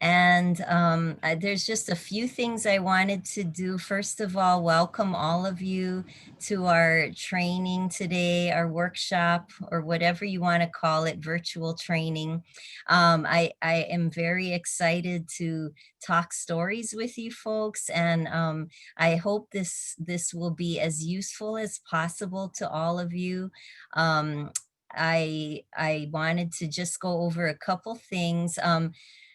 And there's just a few things I wanted to do. First of all, welcome all of you to our training today, our workshop, or whatever you want to call it, virtual training. I am very excited to talk stories with you folks, and I hope this will be as useful as possible to all of you. I wanted to just go over a couple things.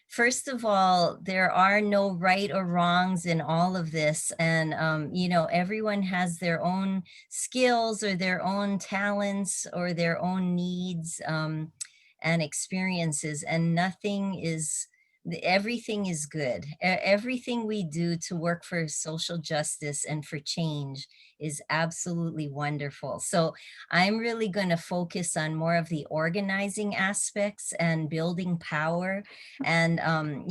First of all, there are no right or wrongs in all of this. And, everyone has their own skills or their own talents or their own needs and experiences, and everything is good. Everything we do to work for social justice and for change is absolutely wonderful. So I'm really going to focus on more of the organizing aspects and building power. And I'll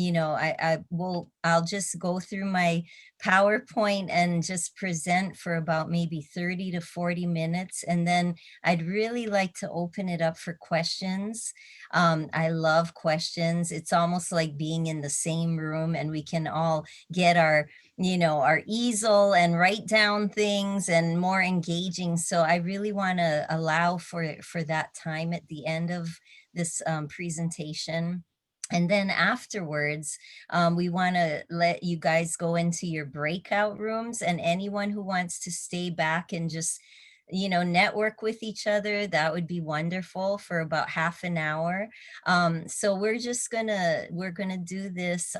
just go through my PowerPoint and just present for about maybe 30 to 40 minutes, and then I'd really like to open it up for questions. I love questions. It's almost like being in the same room and we can all get our easel and write down things and more engaging. So I really want to allow for that time at the end of this presentation. And then afterwards, we want to let you guys go into your breakout rooms, and anyone who wants to stay back and just network with each other, that would be wonderful, for about half an hour. So we're gonna do this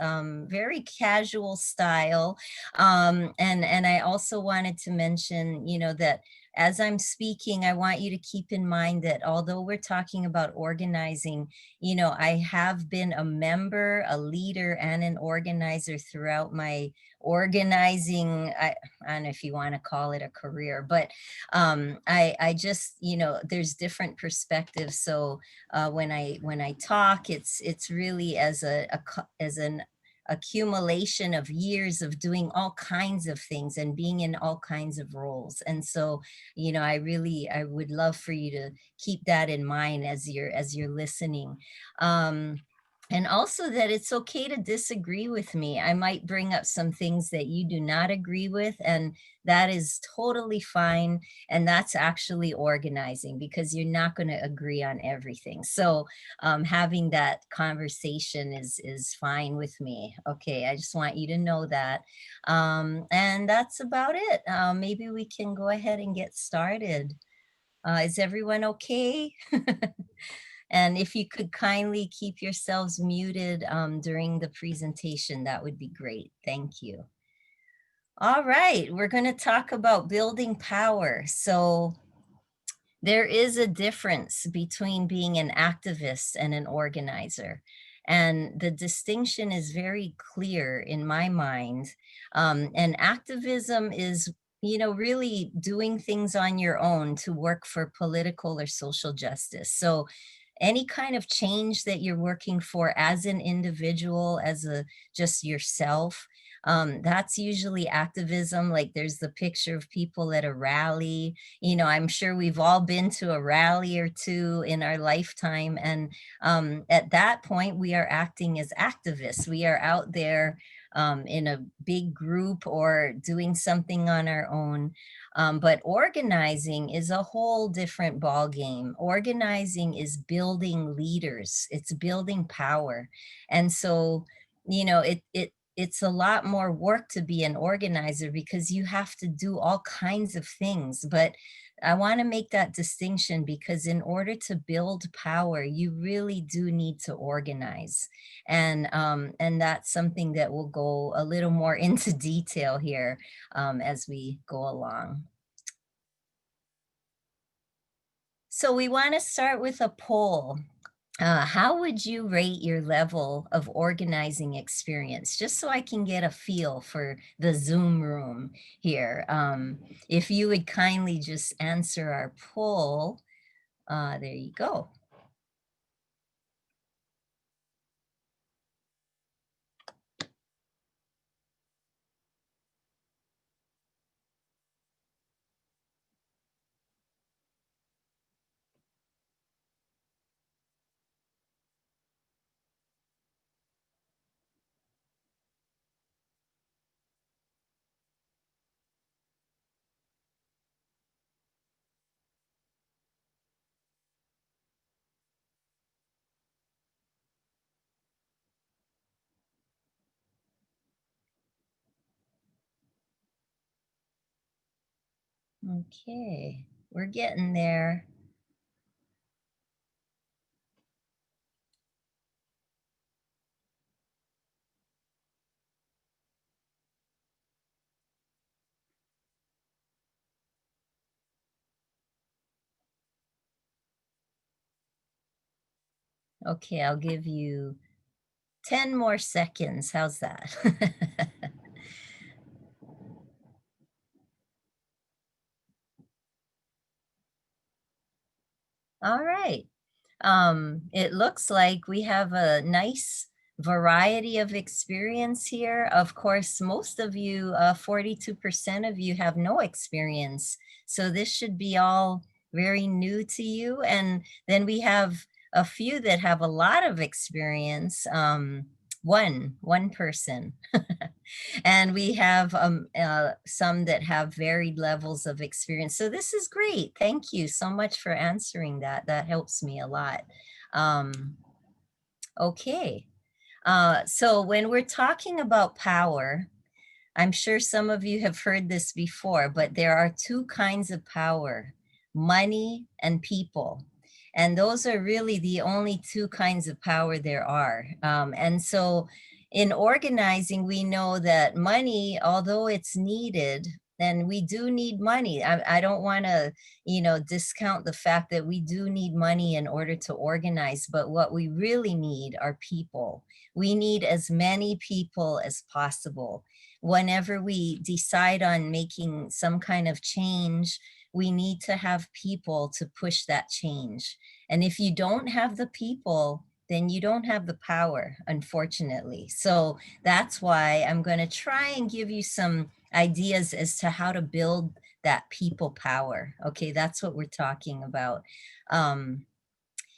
very casual style. And I also wanted to mention, that as I'm speaking, I want you to keep in mind that although we're talking about organizing, I have been a member, a leader, and an organizer throughout my organizing, I don't know if you want to call it a career, but I just, there's different perspectives. So when I talk, it's really as an accumulation of years of doing all kinds of things and being in all kinds of roles. And so, I would love for you to keep that in mind as you're listening. Um, and also that it's okay to disagree with me. I might bring up some things that you do not agree with, and that is totally fine. And that's actually organizing, because you're not going to agree on everything. So having that conversation is fine with me. Okay, I just want you to know that. And that's about it. Maybe we can go ahead and get started. Is everyone okay? And if you could kindly keep yourselves muted during the presentation, that would be great. Thank you. All right, we're going to talk about building power. So there is a difference between being an activist and an organizer. And the distinction is very clear in my mind. And activism is, really doing things on your own to work for political or social justice. So any kind of change that you're working for as an individual, as a just yourself, that's usually activism. Like there's the picture of people at a rally. I'm sure we've all been to a rally or two in our lifetime. And at that point, we are acting as activists. We are out there in a big group or doing something on our own. But organizing is a whole different ball game. Organizing is building leaders. It's building power. And so, it's a lot more work to be an organizer, because you have to do all kinds of things. But I want to make that distinction, because in order to build power, you really do need to organize. And that's something that will go a little more into detail here as we go along. So we want to start with a poll. How would you rate your level of organizing experience? Just so I can get a feel for the Zoom room here. If you would kindly just answer our poll, there you go. Okay, we're getting there. Okay, I'll give you 10 more seconds. How's that? All right. It looks like we have a nice variety of experience here. Of course, most of you, 42% of you have no experience. So this should be all very new to you. And then we have a few that have a lot of experience. One person. And we have some that have varied levels of experience. So this is great. Thank you so much for answering that. That helps me a lot. Um, okay. So when we're talking about power, I'm sure some of you have heard this before, but there are two kinds of power: money and people. And those are really the only two kinds of power there are. And so in organizing, we know that money, although it's needed, and we do need money. I don't want to, discount the fact that we do need money in order to organize, but what we really need are people. We need as many people as possible. Whenever we decide on making some kind of change, we need to have people to push that change. And if you don't have the people, then you don't have the power, unfortunately. So that's why I'm going to try and give you some ideas as to how to build that people power. Okay, that's what we're talking about. Um,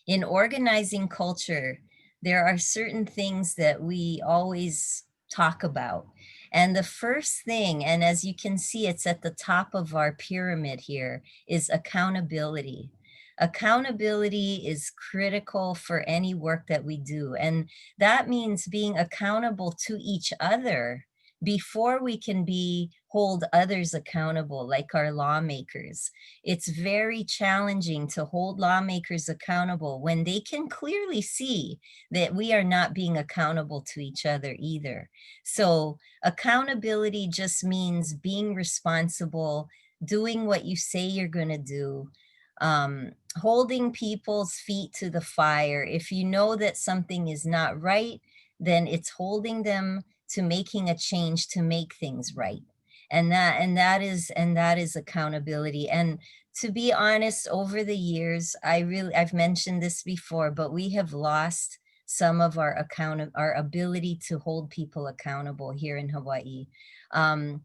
in organizing culture, there are certain things that we always talk about. And the first thing, and as you can see, it's at the top of our pyramid here, is accountability. Accountability is critical for any work that we do. And that means being accountable to each other before we can hold others accountable, like our lawmakers. It's very challenging to hold lawmakers accountable when they can clearly see that we are not being accountable to each other either. So accountability just means being responsible, doing what you say you're going to do, holding people's feet to the fire. If you know that something is not right, then it's holding them to making a change to make things right. And that is accountability. And to be honest, over the years, I've mentioned this before, but we have lost some of our ability to hold people accountable here in Hawaii. Um,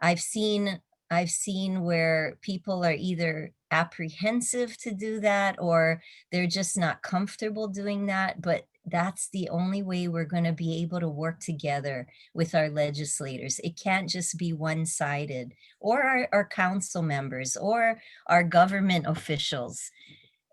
I've seen I've seen where people are either apprehensive to do that, or they're just not comfortable doing that, but that's the only way we're going to be able to work together with our legislators. It can't just be one-sided, or our council members, or our government officials.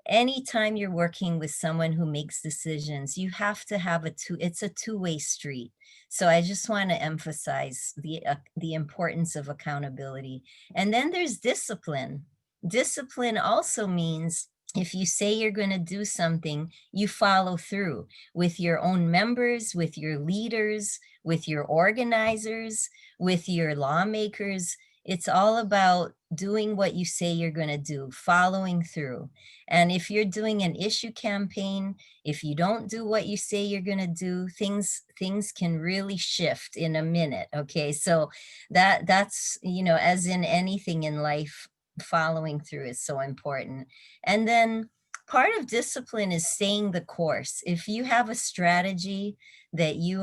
Anytime you're working with someone who makes decisions, you have to have it's a two-way street. So I just want to emphasize the importance of accountability. And then there's discipline. Discipline also means if you say you're going to do something, you follow through with your own members, with your leaders, with your organizers, with your lawmakers. It's all about doing what you say you're going to do, following through. And if you're doing an issue campaign, if you don't do what you say you're going to do, things can really shift in a minute. Okay, so that's as in anything in life, following through is so important. And then part of discipline is staying the course. If you have a strategy that you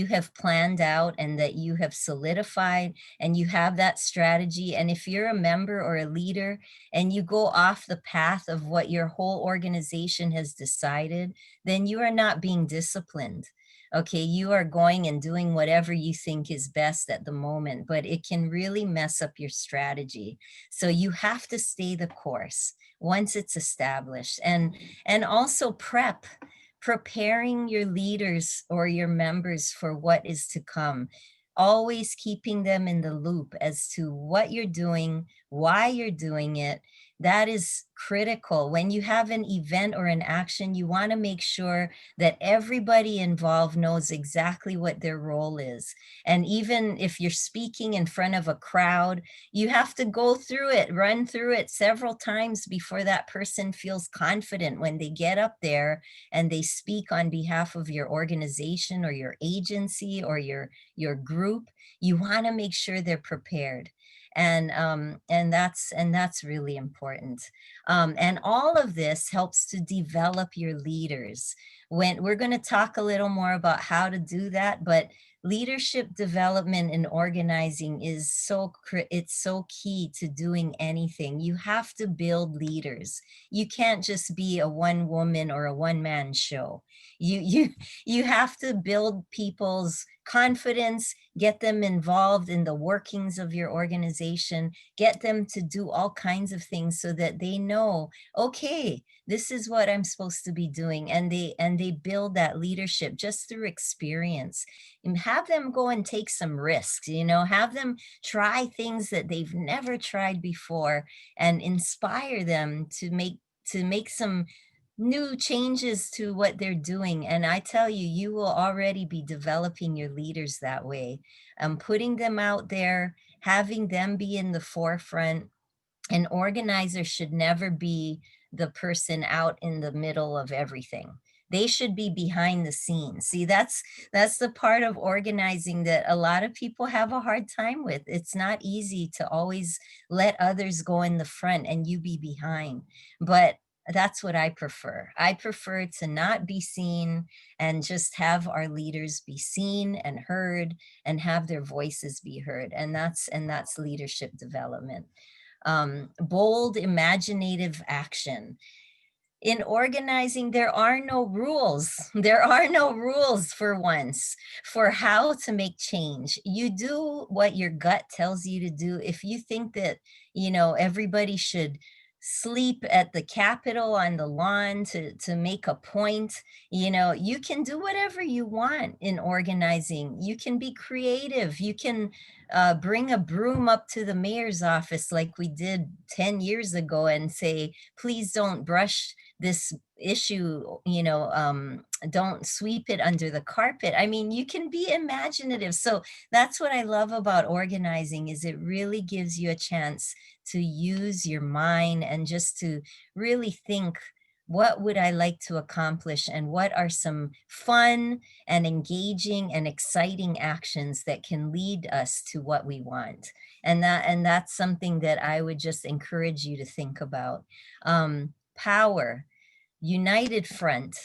have planned out and that you have solidified, and you have that strategy, and if you're a member or a leader and you go off the path of what your whole organization has decided, then you are not being disciplined. Okay, you are going and doing whatever you think is best at the moment, but it can really mess up your strategy. So you have to stay the course once it's established. And also preparing your leaders or your members for what is to come. always keeping them in the loop as to what you're doing, why you're doing it. That is critical. When you have an event or an action, you want to make sure that everybody involved knows exactly what their role is. And even if you're speaking in front of a crowd, you have to go through it, run through it several times before that person feels confident when they get up there and they speak on behalf of your organization or your agency or your group. You want to make sure they're prepared. And that's really important. And all of this helps to develop your leaders. When we're going to talk a little more about how to do that, but leadership development and organizing is it's so key to doing anything. You have to build leaders. You can't just be a one woman or a one man show. You have to build people's confidence, get them involved in the workings of your organization, get them to do all kinds of things so that they know, okay, this is what I'm supposed to be doing. And they build that leadership just through experience. And have them go and take some risks, have them try things that they've never tried before, and inspire them to make some new changes to what they're doing. And I tell you, you will already be developing your leaders that way. Putting them out there, having them be in the forefront. An organizer should never be the person out in the middle of everything. They should be behind the scenes. See, that's the part of organizing that a lot of people have a hard time with. It's not easy to always let others go in the front and you be behind. But that's what I prefer. I prefer to not be seen and just have our leaders be seen and heard and have their voices be heard. And that's leadership development. Bold, imaginative action. In organizing, there are no rules. There are no rules for once for how to make change. You do what your gut tells you to do. If you think that, everybody should sleep at the Capitol on the lawn to make a point, you can do whatever you want in organizing. You can be creative. You can bring a broom up to the mayor's office like we did 10 years ago and say, please don't brush this issue, don't sweep it under the carpet. I mean, you can be imaginative. So that's what I love about organizing, is it really gives you a chance to use your mind and just to really think, what would I like to accomplish, and what are some fun and engaging and exciting actions that can lead us to what we want. And that's something that I would just encourage you to think about. Power, united front.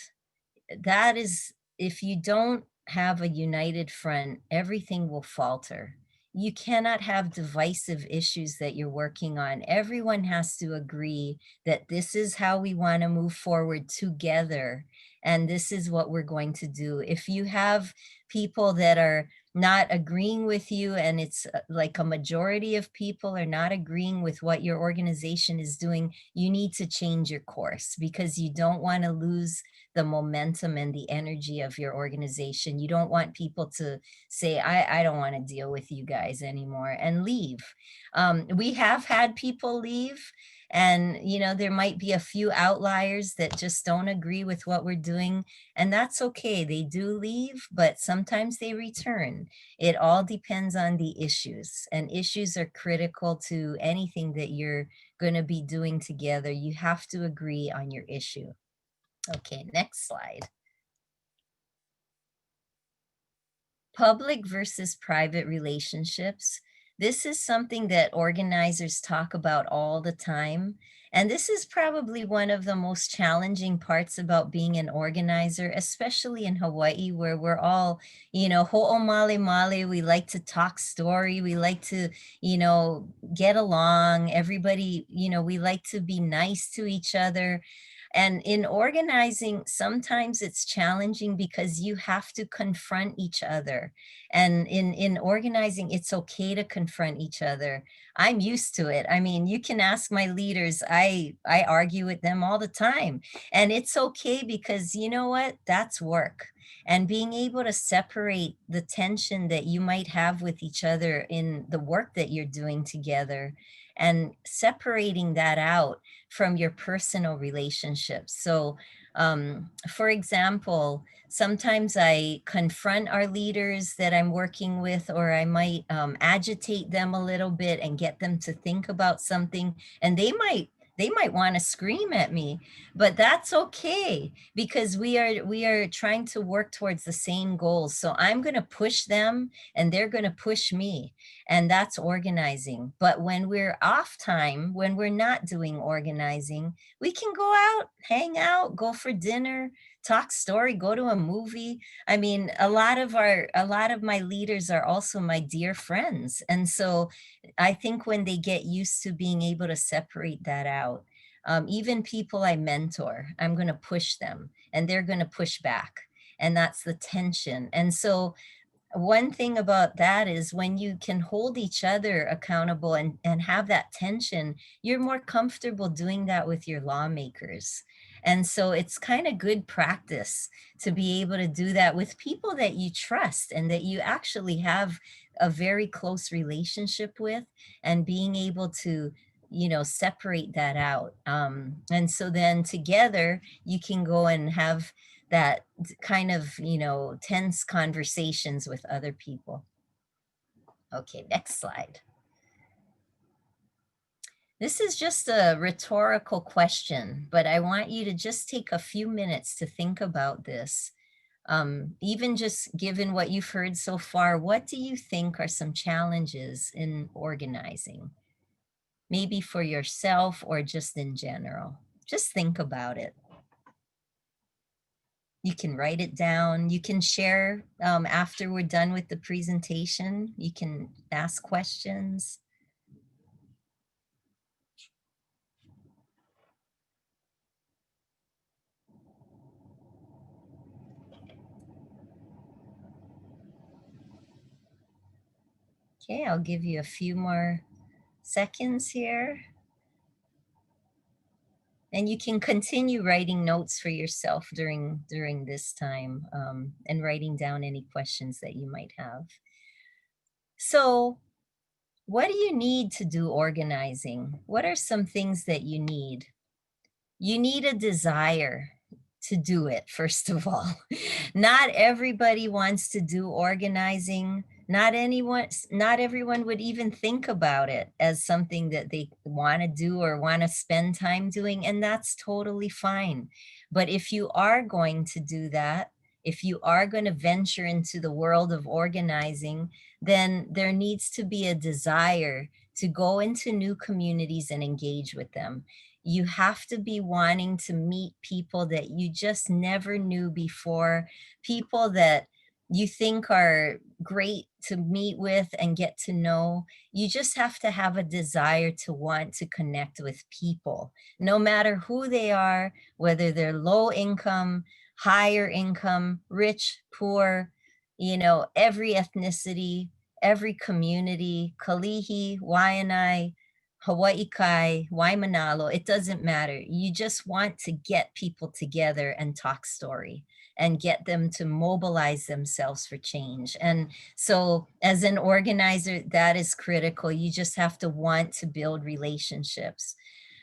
That is, if you don't have a united front, everything will falter. You cannot have divisive issues that you're working on. Everyone has to agree that this is how we want to move forward together, and this is what we're going to do. If you have people that are not agreeing with you, and it's like a majority of people are not agreeing with what your organization is doing, you need to change your course, because you don't want to lose the momentum and the energy of your organization. You don't want people to say, I don't want to deal with you guys anymore, and leave. We have had people leave, and there might be a few outliers that just don't agree with what we're doing, and that's okay. They do leave, but sometimes they return. It all depends on the issues, and issues are critical to anything that you're going to be doing together. You have to agree on your issue. Okay, next slide. Public versus private relationships. This is something that organizers talk about all the time. And this is probably one of the most challenging parts about being an organizer, especially in Hawaii, where we're all, ho'o male male. We like to talk story. We like to, get along. Everybody, we like to be nice to each other. And in organizing, sometimes it's challenging because you have to confront each other. And in organizing, it's okay to confront each other. I'm used to it. I mean, you can ask my leaders. I argue with them all the time. And it's okay because you know what? That's work. And being able to separate the tension that you might have with each other in the work that you're doing together and separating that out from your personal relationships. So, for example, sometimes I confront our leaders that I'm working with, or I might agitate them a little bit and get them to think about something, and they might want to scream at me, but that's okay because we are trying to work towards the same goals. So I'm going to push them and they're going to push me, and that's organizing. But when we're off time, when we're not doing organizing, we can go out, hang out, go for dinner, talk story, go to a movie. I mean, a lot of my leaders are also my dear friends. And so I think when they get used to being able to separate that out, even people I mentor, I'm going to push them and they're going to push back. And that's the tension. And so one thing about that is when you can hold each other accountable and have that tension, you're more comfortable doing that with your lawmakers. And so it's kind of good practice to be able to do that with people that you trust and that you actually have a very close relationship with, and being able to separate that out. And so then together you can go and have that kind of, tense conversations with other people. Okay, next slide. This is just a rhetorical question, but I want you to just take a few minutes to think about this. Even just given what you've heard so far, what do you think are some challenges in organizing? Maybe for yourself or just in general. Just think about it. You can write it down. You can share after we're done with the presentation. You can ask questions. Okay, I'll give you a few more seconds here. And you can continue writing notes for yourself during this time, and writing down any questions that you might have. So, what do you need to do organizing? What are some things that you need? You need a desire to do it, first of all. Not everybody wants to do organizing. Not everyone would even think about it as something that they want to do or want to spend time doing, and that's totally fine. But if you are going to do that, if you are going to venture into the world of organizing, then there needs to be a desire to go into new communities and engage with them. You have to be wanting to meet people that you just never knew before, people that you think are great to meet with and get to know. You just have to have a desire to want to connect with people, no matter who they are, whether they're low income, higher income, rich, poor, every ethnicity, every community, Kalihi, Waianae, Hawaii Kai, Waimanalo, it doesn't matter. You just want to get people together and talk story and get them to mobilize themselves for change. And so as an organizer, that is critical. You just have to want to build relationships.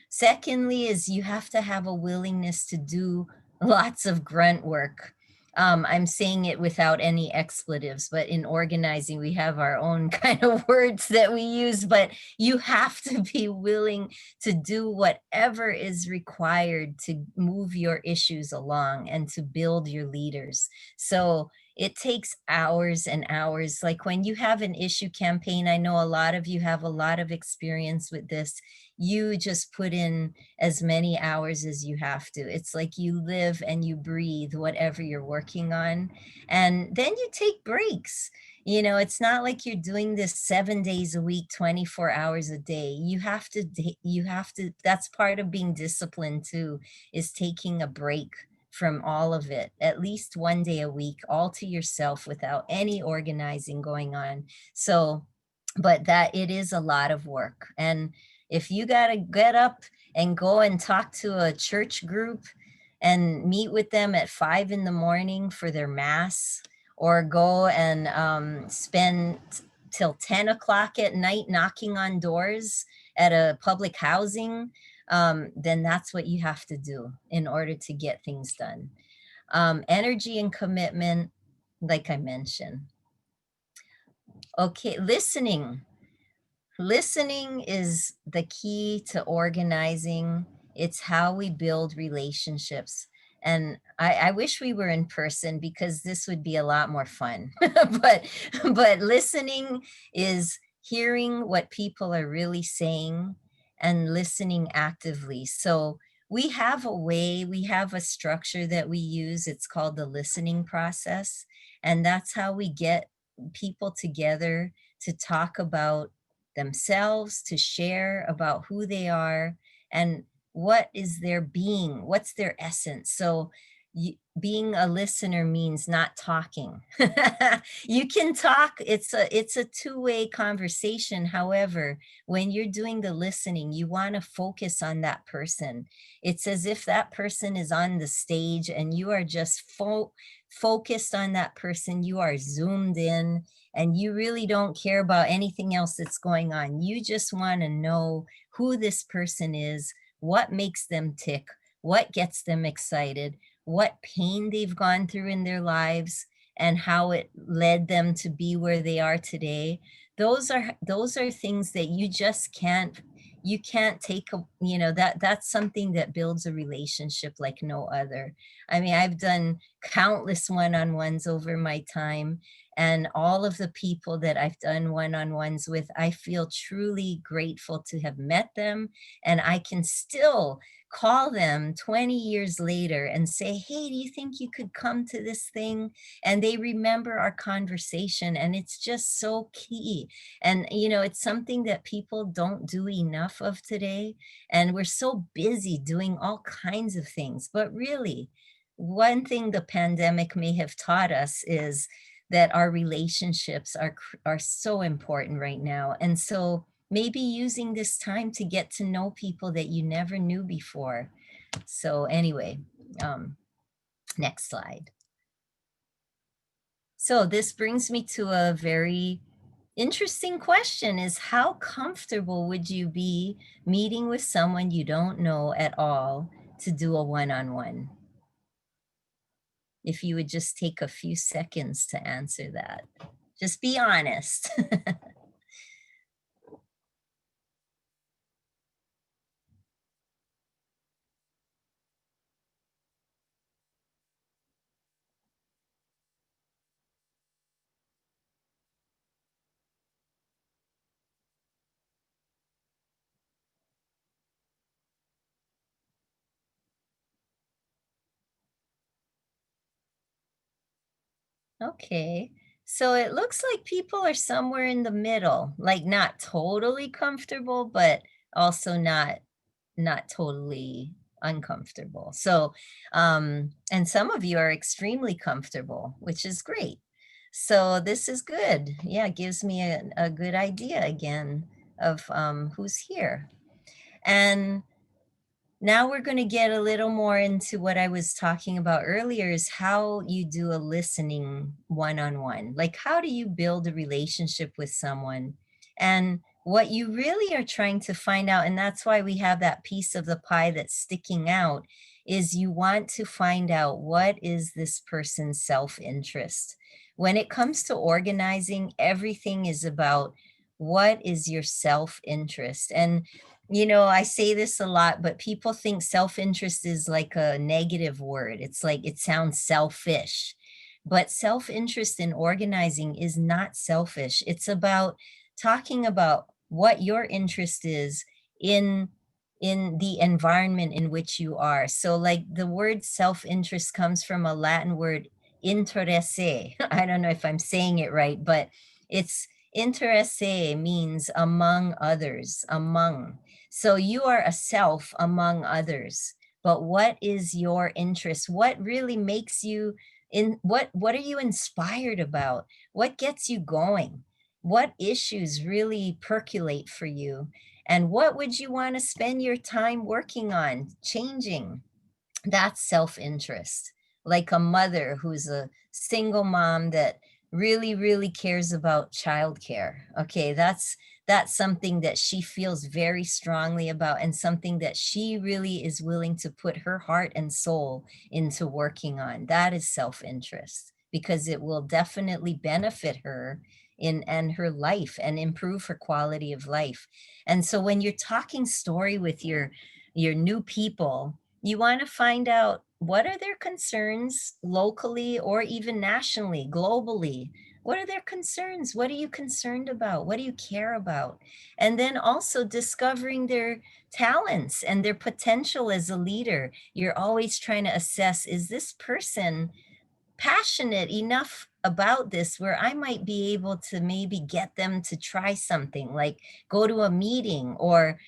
Secondly, is you have to have a willingness to do lots of grunt work. I'm saying it without any expletives, but in organizing, we have our own kind of words that we use, but you have to be willing to do whatever is required to move your issues along and to build your leaders. So it takes hours and hours. Like when you have an issue campaign, I know a lot of you have a lot of experience with this. You just put in as many hours as you have to. It's like you live and you breathe whatever you're working on. And then you take breaks. You know, it's not like you're doing this 7 days a week, 24 hours a day. You have to, that's part of being disciplined too, is taking a break from all of it, at least 1 day a week, all to yourself without any organizing going on. So, but that it is a lot of work. And if you got to get up and go and talk to a church group and meet with them at 5 in the morning for their mass, or go and spend till 10 o'clock at night knocking on doors at a public housing, then that's what you have to do in order to get things done. Energy and commitment, like I mentioned. Okay, listening. Listening is the key to organizing. It's how we build relationships. And I wish we were in person because this would be a lot more fun. But listening is hearing what people are really saying and listening actively. So we have a way, we have a structure that we use. It's called the listening process. And that's how we get people together to talk about themselves, to share about who they are and what is their being, what's their essence. So being a listener means not talking. You can talk, it's a two-way conversation. However, when you're doing the listening, you want to focus on that person. It's as if that person is on the stage and you are just focused on that person. You are zoomed in and you really don't care about anything else that's going on. You just want to know who this person is, what makes them tick, what gets them excited, what pain they've gone through in their lives, and how it led them to be where they are today. Those are things that you can't take a, that's something that builds a relationship like no other. I mean, I've done countless one-on-ones over my time, and all of the people that I've done one-on-ones with, I feel truly grateful to have met them. And I can still call them 20 years later and say, hey, do you think you could come to this thing? And they remember our conversation. And it's just so key. And, it's something that people don't do enough of today. And we're so busy doing all kinds of things. But really, one thing the pandemic may have taught us is that our relationships are so important right now. And so maybe using this time to get to know people that you never knew before. So anyway, next slide. So this brings me to a very interesting question, is how comfortable would you be meeting with someone you don't know at all to do a one-on-one? If you would just take a few seconds to answer that. Just be honest. Okay. So it looks like people are somewhere in the middle, like not totally comfortable, but also not totally uncomfortable. So, and some of you are extremely comfortable, which is great. So this is good. Yeah, it gives me a good idea again of who's here. And now we're going to get a little more into what I was talking about earlier, is how you do a listening one-on-one. Like, how do you build a relationship with someone? And what you really are trying to find out, and that's why we have that piece of the pie that's sticking out, is you want to find out what is this person's self-interest. When it comes to organizing, everything is about what is your self-interest. And I say this a lot, but people think self-interest is like a negative word. It's like it sounds selfish. But self-interest in organizing is not selfish. It's about talking about what your interest is in the environment in which you are. So like the word self-interest comes from a Latin word interesse. I don't know if I'm saying it right, but it's interesse means among others, among. So you are a self among others. But what is your interest? What really makes you in what are you inspired about? What gets you going? What issues really percolate for you? And what would you want to spend your time working on, changing? That's self-interest. Like a mother who's a single mom that really cares about childcare. Okay, that's something that she feels very strongly about, and something that she really is willing to put her heart and soul into working on. That is self-interest, because it will definitely benefit her in and her life and improve her quality of life. And so when you're talking story with your new people, you want to find out what are their concerns locally or even nationally, globally. What are their concerns? What are you concerned about? What do you care about? And then also discovering their talents and their potential as a leader. You're always trying to assess, is this person passionate enough about this where I might be able to maybe get them to try something, like go to a meeting, or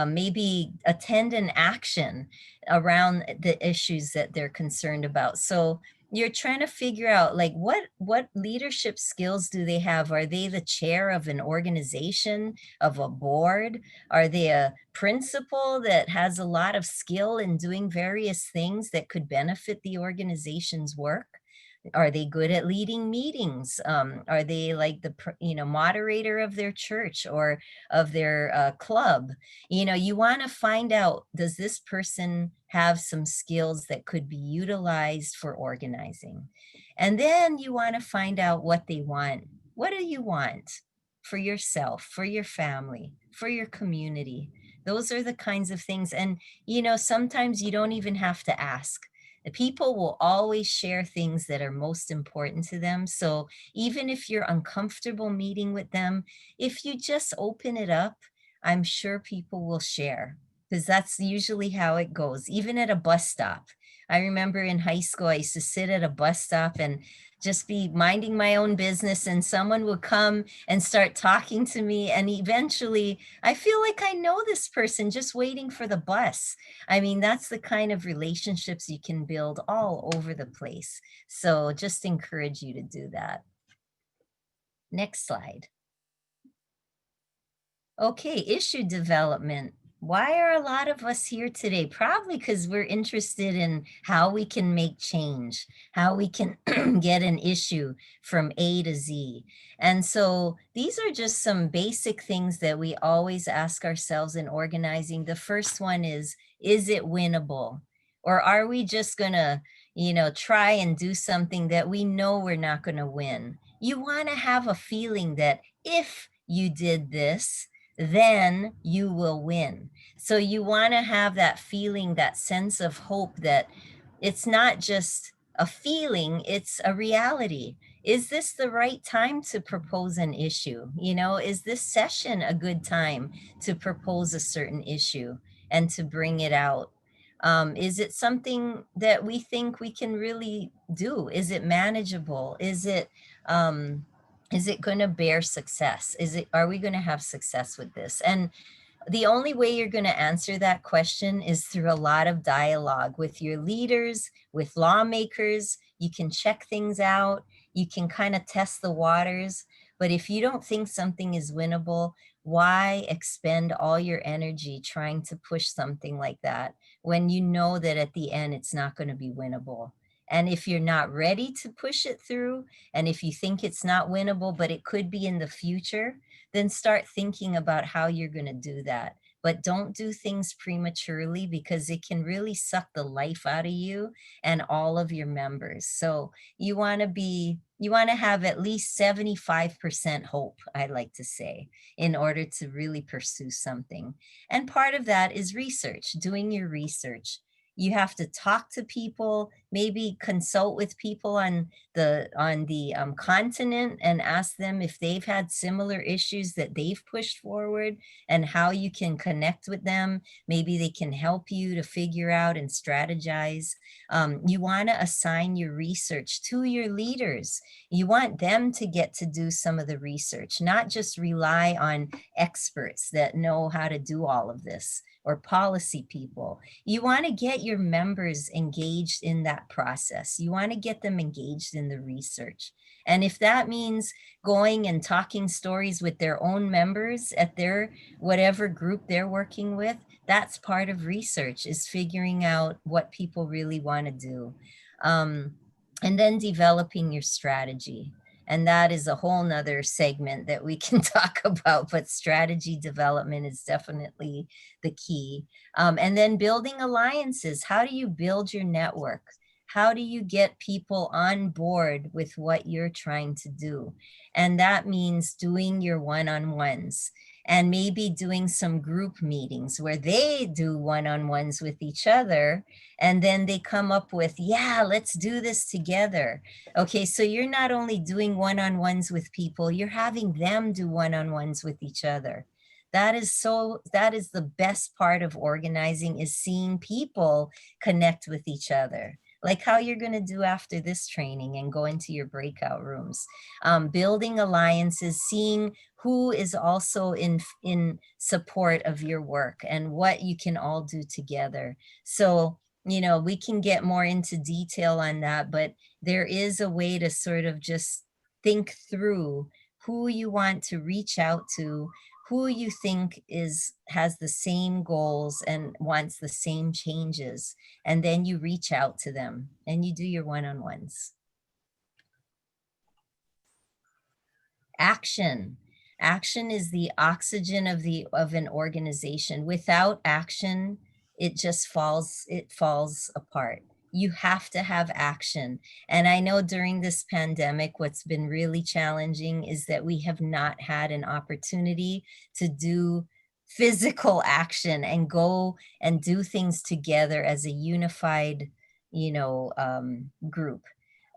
maybe attend an action around the issues that they're concerned about. So you're trying to figure out, like, what leadership skills do they have? Are they the chair of an organization, of a board? Are they a principal that has a lot of skill in doing various things that could benefit the organization's work? Are they good at leading meetings? Are they like the moderator of their church or of their club? You want to find out, does this person have some skills that could be utilized for organizing? And then you want to find out what they want. What do you want for yourself, for your family, for your community? Those are the kinds of things. And sometimes you don't even have to ask. The people will always share things that are most important to them. So even if you're uncomfortable meeting with them, if you just open it up, I'm sure people will share, because that's usually how it goes, even at a bus stop. I remember in high school, I used to sit at a bus stop and just be minding my own business, and someone would come and start talking to me. And eventually, I feel like I know this person just waiting for the bus. I mean, that's the kind of relationships you can build all over the place. So just encourage you to do that. Next slide. Okay, issue development. Why are a lot of us here today? Probably because we're interested in how we can make change, how we can get an issue from A to Z. And so these are just some basic things that we always ask ourselves in organizing. The first one is it winnable? Or are we just gonna, try and do something that we know we're not gonna win? You wanna have a feeling that if you did this, then you will win. So you want to have that feeling, that sense of hope that it's not just a feeling, it's a reality. Is this the right time to propose an issue? Is this session a good time to propose a certain issue and to bring it out? Is it something that we think we can really do? Is it manageable? Is it going to bear success? Are we going to have success with this? And the only way you're going to answer that question is through a lot of dialogue with your leaders, with lawmakers. You can check things out. You can kind of test the waters. But if you don't think something is winnable, why expend all your energy trying to push something like that when you know that at the end it's not going to be winnable? And if you're not ready to push it through, and if you think it's not winnable, but it could be in the future, then start thinking about how you're going to do that. But don't do things prematurely, because it can really suck the life out of you and all of your members. So you want to have at least 75% hope, I like to say, in order to really pursue something. And part of that is research, doing your research. You have to talk to people, maybe consult with people on the continent and ask them if they've had similar issues that they've pushed forward and how you can connect with them. Maybe they can help you to figure out and strategize. You want to assign your research to your leaders. You want them to get to do some of the research, not just rely on experts that know how to do all of this or policy people. You want to get your members engaged in that process. You want to get them engaged in the research. And if that means going and talking stories with their own members at their whatever group they're working with, that's part of research, is figuring out what people really want to do. And then developing your strategy. And that is a whole nother segment that we can talk about, but strategy development is definitely the key. And then building alliances. How do you build your network? How do you get people on board with what you're trying to do? And that means doing your one-on-ones and maybe doing some group meetings where they do one-on-ones with each other. And then they come up with, yeah, let's do this together. Okay, so you're not only doing one-on-ones with people, you're having them do one-on-ones with each other. That is the best part of organizing, is seeing people connect with each other, like how you're going to do after this training and go into your breakout rooms. Building alliances, seeing who is also in support of your work and what you can all do together. So, we can get more into detail on that, but there is a way to sort of just think through who you want to reach out to, who you think has the same goals and wants the same changes, and then you reach out to them and you do your one-on-ones. Action. Action is the oxygen of an organization. Without action, it falls apart. You have to have action. And I know during this pandemic, what's been really challenging is that we have not had an opportunity to do physical action and go and do things together as a unified, group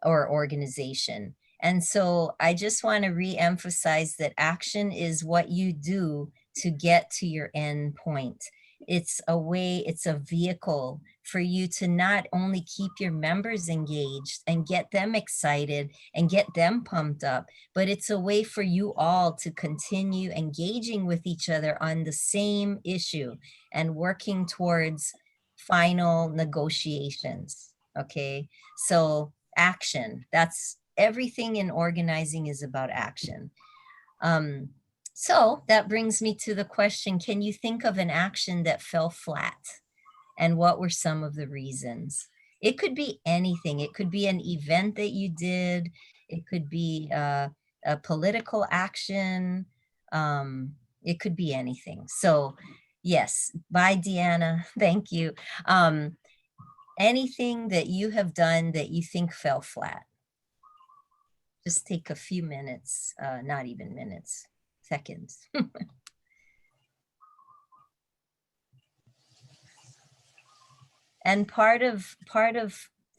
or organization. And so I just want to re-emphasize that action is what you do to get to your end point. It's a vehicle for you to not only keep your members engaged and get them excited and get them pumped up, but it's a way for you all to continue engaging with each other on the same issue and working towards final negotiations. Okay, so action, that's everything in organizing is about action. So that brings me to the question, can you think of an action that fell flat? And what were some of the reasons? It could be anything. It could be an event that you did. It could be a political action. It could be anything. So yes, bye, Deanna. Thank you. Anything that you have done that you think fell flat? Just take a few minutes, not even minutes, seconds. And part of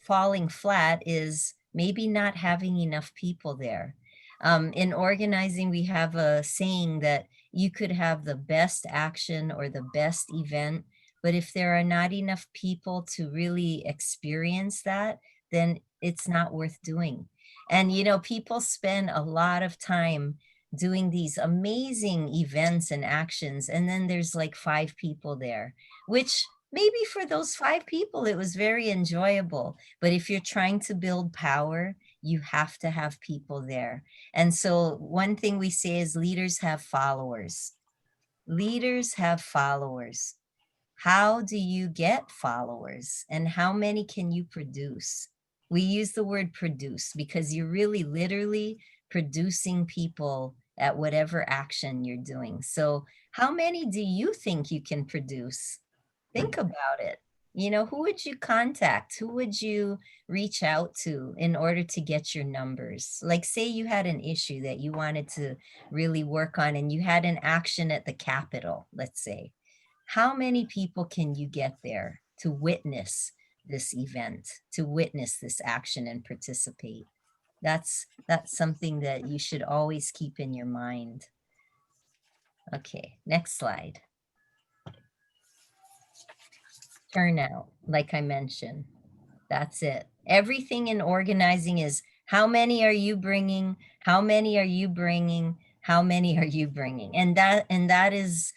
falling flat is maybe not having enough people there. In organizing, we have a saying that you could have the best action or the best event, but if there are not enough people to really experience that, then it's not worth doing. And people spend a lot of time doing these amazing events and actions, and then there's like 5 people there, which maybe for those 5 people, it was very enjoyable. But if you're trying to build power, you have to have people there. And so one thing we say is leaders have followers. Leaders have followers. How do you get followers? And how many can you produce? We use the word produce because you're really literally producing people at whatever action you're doing. So how many do you think you can produce? Think about it. Who would you contact? Who would you reach out to in order to get your numbers? Like, say you had an issue that you wanted to really work on and you had an action at the Capitol, let's say. How many people can you get there to witness this event, to witness this action and participate. That's something that you should always keep in your mind. Okay, next slide. Turnout, like I mentioned. That's it. Everything in organizing is how many are you bringing? How many are you bringing? How many are you bringing? And that's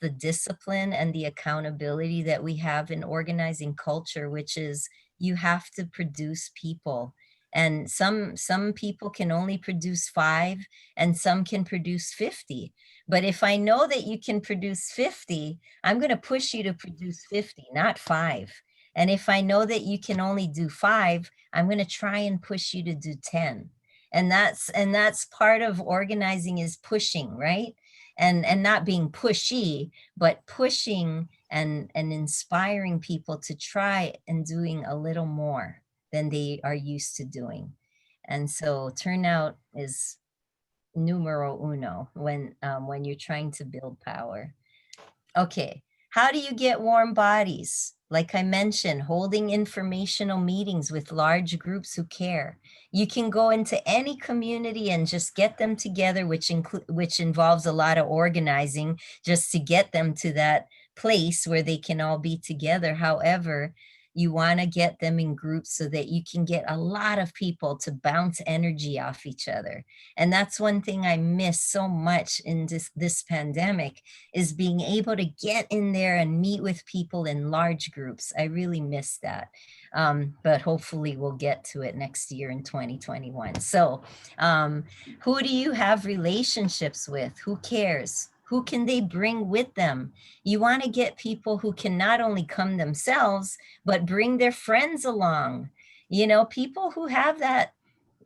the discipline and the accountability that we have in organizing culture, which is you have to produce people. And some people can only produce 5 and some can produce 50. But if I know that you can produce 50, I'm going to push you to produce 50, not 5. And if I know that you can only do 5, I'm going to try and push you to do 10. And that's part of organizing, is pushing, right? And not being pushy, but pushing and inspiring people to try and doing a little more than they are used to doing. And so turnout is numero uno when you're trying to build power. Okay, how do you get warm bodies? Like I mentioned, holding informational meetings with large groups who care. You can go into any community and just get them together, which involves a lot of organizing just to get them to that place where they can all be together. However, you want to get them in groups so that you can get a lot of people to bounce energy off each other. And that's one thing I miss so much in this pandemic, is being able to get in there and meet with people in large groups. I really miss that. But hopefully we'll get to it next year in 2021. So who do you have relationships with? Who cares? Who can they bring with them? You want to get people who can not only come themselves, but bring their friends along. You know, people who have that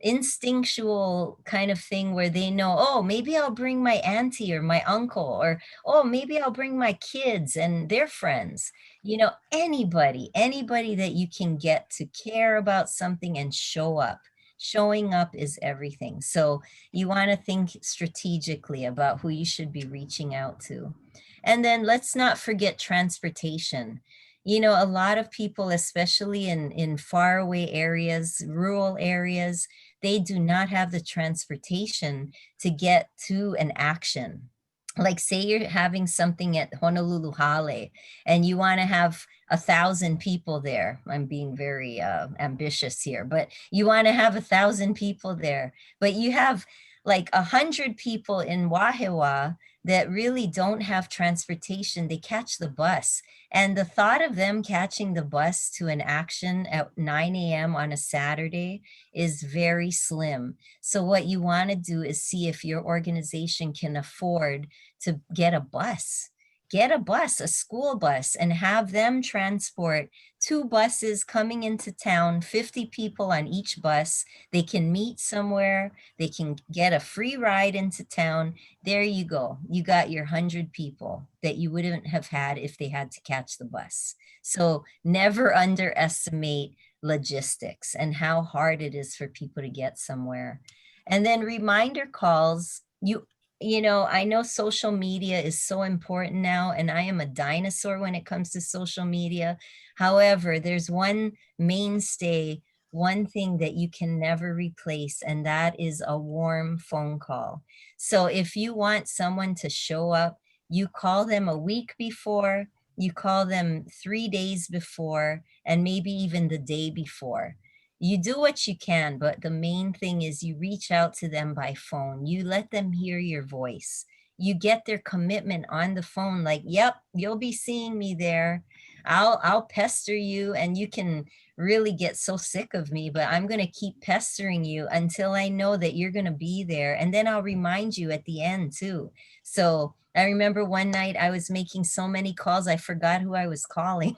instinctual kind of thing where they know, oh, maybe I'll bring my auntie or my uncle, or, oh, maybe I'll bring my kids and their friends. You know, anybody that you can get to care about something and show up. Showing up is everything. So you want to think strategically about who you should be reaching out to. And then let's not forget transportation. You know, a lot of people, especially in faraway areas, rural areas, they do not have the transportation to get to an action. Like say you're having something at Honolulu Hale and you want to have 1,000 people there. I'm being very ambitious here, but you want to have 1,000 people there, but you have like 100 people in Wahiwa that really don't have transportation. They catch the bus. And the thought of them catching the bus to an action at 9 a.m. on a Saturday is very slim. So what you want to do is see if your organization can afford to get a bus. Get a bus, a school bus, and have them transport 2 buses coming into town, 50 people on each bus. They can meet somewhere. They can get a free ride into town. There you go. You got your 100 people that you wouldn't have had if they had to catch the bus. So never underestimate logistics and how hard it is for people to get somewhere. And then reminder calls. You know, I know social media is so important now, and I am a dinosaur when it comes to social media. However, there's one mainstay, one thing that you can never replace, and that is a warm phone call. So if you want someone to show up, you call them a week before, you call them 3 days before, and maybe even the day before. You do what you can, but the main thing is you reach out to them by phone. You let them hear your voice. You get their commitment on the phone, like, yep, you'll be seeing me there. I'll pester you, and you can really get so sick of me, but I'm going to keep pestering you until I know that you're going to be there. And then I'll remind you at the end too. So I remember one night I was making so many calls, I forgot who I was calling.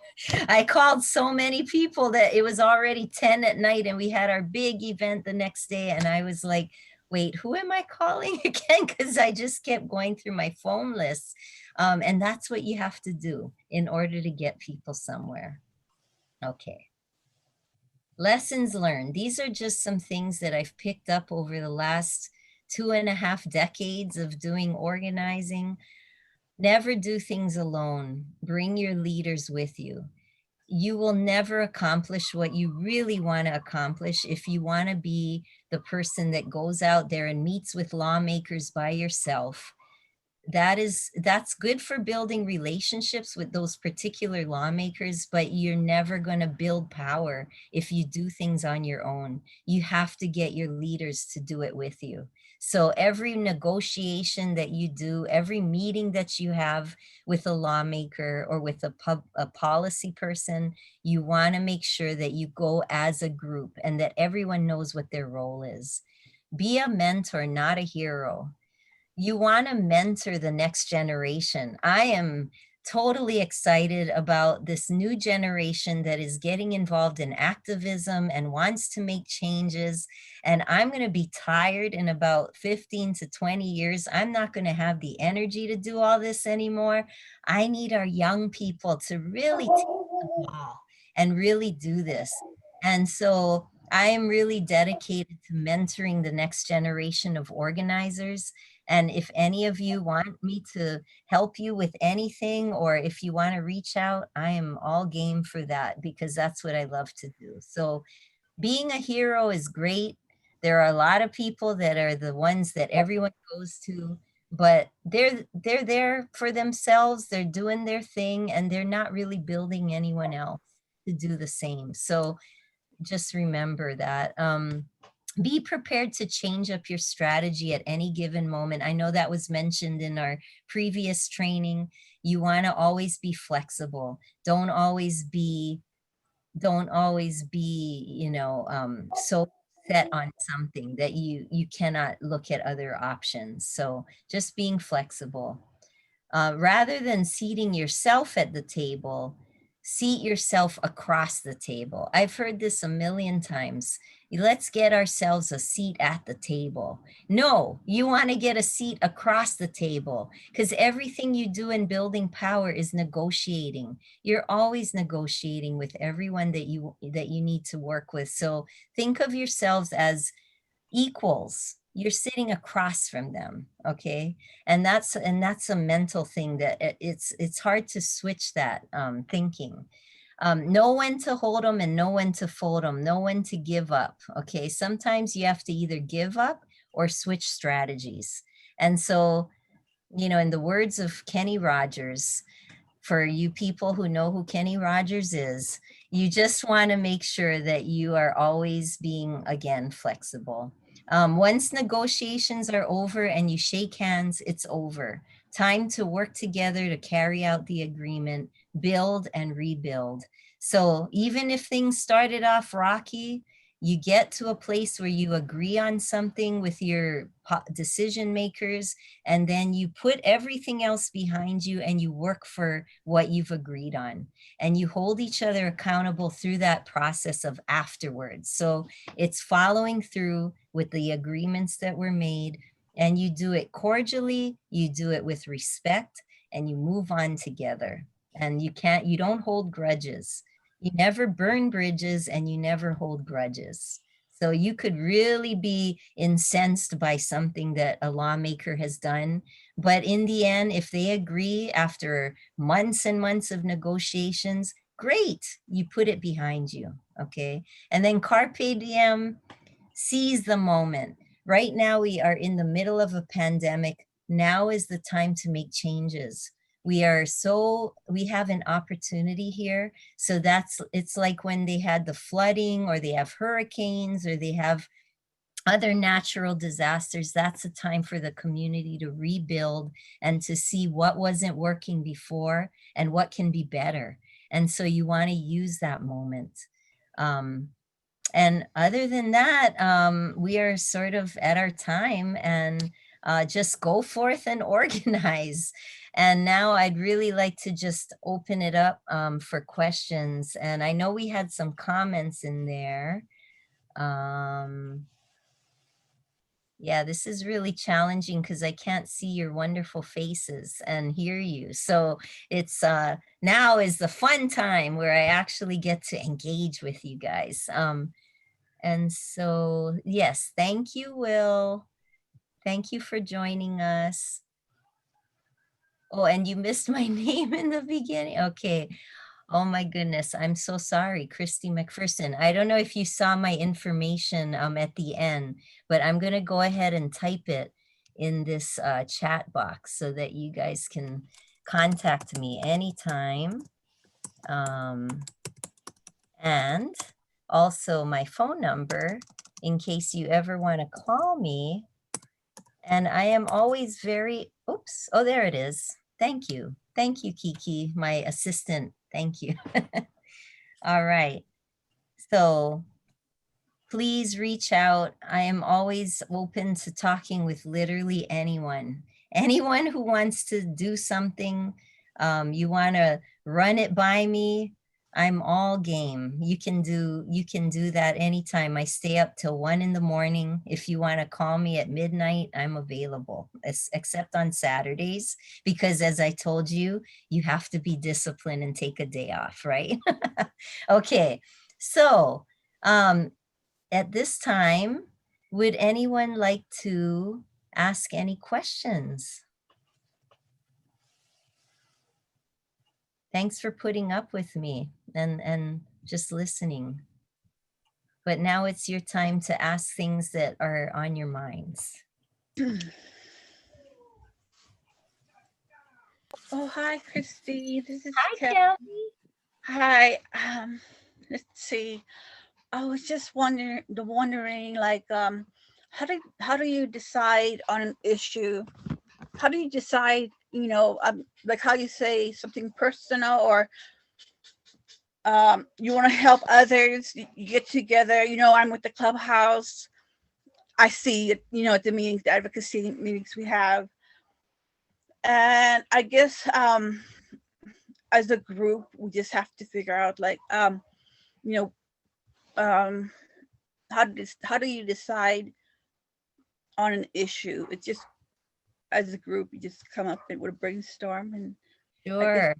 I called so many people that it was already 10 at night and we had our big event the next day. And I was like, wait, who am I calling again? Because I just kept going through my phone list. And that's what you have to do in order to get people somewhere. Okay. Lessons learned. These are just some things that I've picked up over the last 2.5 decades of doing organizing. Never do things alone. Bring your leaders with you. you will never accomplish what you really want to accomplish if you want to be the person that goes out there and meets with lawmakers by yourself. That's good for building relationships with those particular lawmakers, but you're never going to build power if you do things on your own. You have to get your leaders to do it with you. So every negotiation that you do, every meeting that you have with a lawmaker or with a policy person, you want to make sure that you go as a group and that everyone knows what their role is. Be a mentor, not a hero. You want to mentor the next generation. I am totally excited about this new generation that is getting involved in activism and wants to make changes. And I'm going to be tired in about 15 to 20 years. I'm not going to have the energy to do all this anymore. I need our young people to really take the ball and really do this. And so I am really dedicated to mentoring the next generation of organizers. And if any of you want me to help you with anything, or if you want to reach out, I am all game for that because that's what I love to do. So being a hero is great. There are a lot of people that are the ones that everyone goes to, but they're there for themselves. They're doing their thing and they're not really building anyone else to do the same. So just remember that. Be prepared to change up your strategy at any given moment. I know that was mentioned in our previous training. You want to always be flexible. Don't always be, so set on something that you cannot look at other options. So just being flexible. Rather than seating yourself at the table, seat yourself across the table. I've heard this a million times. Let's get ourselves a seat at the table. No, you want to get a seat across the table because everything you do in building power is negotiating. You're always negotiating with everyone that you need to work with. So think of yourselves as equals. You're sitting across from them, okay? And that's a mental thing that it's hard to switch that thinking. Know when to hold them and know when to fold them, know when to give up, okay? Sometimes you have to either give up or switch strategies. And so, in the words of Kenny Rogers, for you people who know who Kenny Rogers is, you just want to make sure that you are always being, again, flexible. Once negotiations are over and you shake hands, it's over. Time to work together to carry out the agreement, build and rebuild. So even if things started off rocky, you get to a place where you agree on something with your decision makers, and then you put everything else behind you and you work for what you've agreed on. And you hold each other accountable through that process of afterwards. So it's following through with the agreements that were made, and you do it cordially, you do it with respect, and you move on together. And you don't hold grudges. You never burn bridges and you never hold grudges. So you could really be incensed by something that a lawmaker has done. But in the end, if they agree after months and months of negotiations, great, you put it behind you, okay? And then carpe diem, seize the moment. Right now, we are in the middle of a pandemic. Now is the time to make changes. We have an opportunity here. So it's like when they had the flooding or they have hurricanes or they have other natural disasters. That's a time for the community to rebuild and to see what wasn't working before and what can be better. And so you want to use that moment. And other than that, we are sort of at our time, and just go forth and organize. And now I'd really like to just open it up for questions. And I know we had some comments in there. Yeah, this is really challenging because I can't see your wonderful faces and hear you. So it's now is the fun time where I actually get to engage with you guys. And so, yes, thank you, Will. Thank you for joining us. Oh, and you missed my name in the beginning. Okay. Oh my goodness, I'm so sorry, Christy MacPherson. I don't know if you saw my information at the end, but I'm going to go ahead and type it in this chat box so that you guys can contact me anytime. And also my phone number in case you ever want to call me. And I am always very, oops, oh, there it is. Thank you. Thank you, Kiki, my assistant. Thank you. All right. So please reach out. I am always open to talking with literally anyone. Anyone who wants to do something, you want to run it by me, I'm all game. You can do that anytime. I stay up till 1 in the morning. If you want to call me at midnight, I'm available, except on Saturdays, because as I told you, you have to be disciplined and take a day off, right? Okay, so at this time, would anyone like to ask any questions? Thanks for putting up with me and just listening. But now it's your time to ask things that are on your minds. Oh, hi, Christy. This is Hi, Kelly. Kelly. Hi. Let's see. I was just wondering, like, how do you decide on an issue? How do you decide, like how you say something personal, or you want to help others? You get together. I'm with the clubhouse. I see it, at the meetings, the advocacy meetings we have, and I guess as a group, we just have to figure out, like, you know, um, how do you decide on an issue? It's just as a group, you just come up with a brainstorm, and I guess. Sure.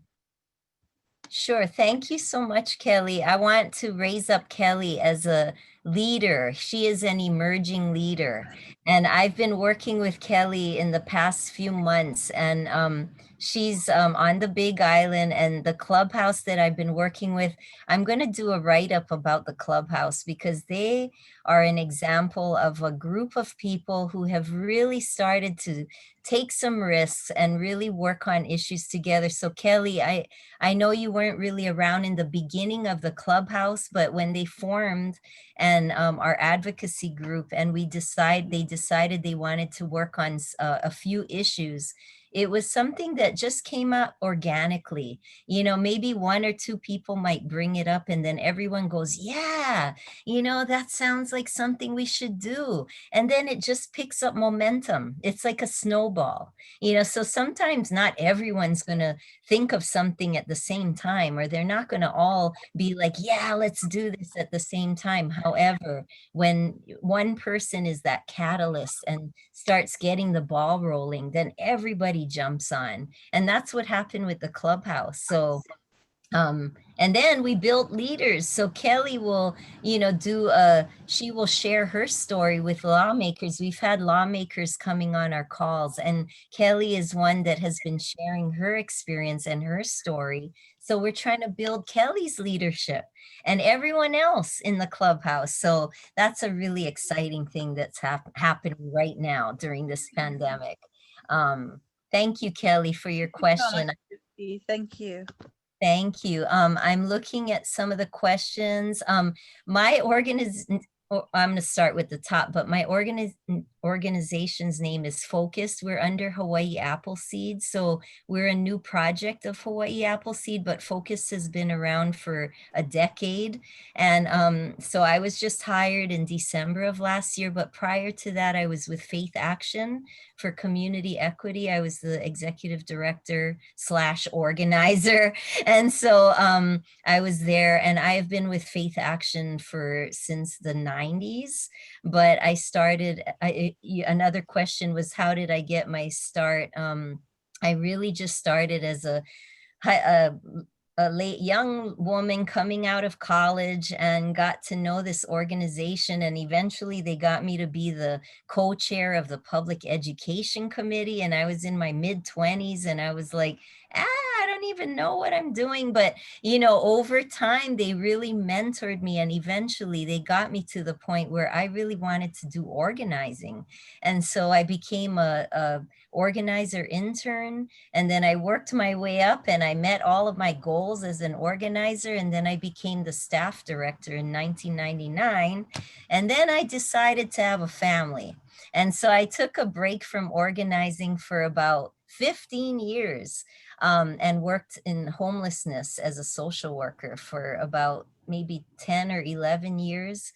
Sure. Thank you so much, Kelly. I want to raise up Kelly as a leader. She is an emerging leader. And I've been working with Kelly in the past few months, and she's on the Big Island, and the clubhouse that I've been working with. I'm going to do a write-up about the clubhouse because they are an example of a group of people who have really started to take some risks and really work on issues together. So Kelly, I know you weren't really around in the beginning of the clubhouse, but when they formed and our advocacy group, and they decided they wanted to work on a few issues, it was something that just came out organically. Maybe one or two people might bring it up, and then everyone goes, yeah, that sounds like something we should do. And then it just picks up momentum. It's like a snowball, so sometimes not everyone's going to think of something at the same time, or they're not going to all be like, yeah, let's do this at the same time. However, when one person is that catalyst and starts getting the ball rolling, then everybody jumps on. And that's what happened with the clubhouse. So and then we built leaders. So Kelly will, she will share her story with lawmakers. We've had lawmakers coming on our calls, and Kelly is one that has been sharing her experience and her story. So we're trying to build Kelly's leadership and everyone else in the clubhouse. So that's a really exciting thing that's happening right now during this pandemic. Thank you, Kelly, for your Thank you so much, question. Christy. Thank you. Thank you. I'm looking at some of the questions. My I'm going to start with the top, but my organization's name is Focused. We're under Hawaii Appleseed. So we're a new project of Hawaii Appleseed, but Focus has been around for a decade. And so I was just hired in December of last year, but prior to that, I was with Faith Action for community equity. I was the executive director / organizer. And so I was there, and I have been with Faith Action since the 90s. But another question was, how did I get my start? I really just started as a late young woman coming out of college, and got to know this organization, and eventually they got me to be the co-chair of the public education committee, and I was in my mid-20s, and I was like, I don't don't even know what I'm doing. But, you know, over time, they really mentored me. And eventually they got me to the point where I really wanted to do organizing. And so I became a organizer intern. And then I worked my way up and I met all of my goals as an organizer. And then I became the staff director in 1999. And then I decided to have a family. And so I took a break from organizing for about 15 years, and worked in homelessness as a social worker for about maybe 10 or 11 years.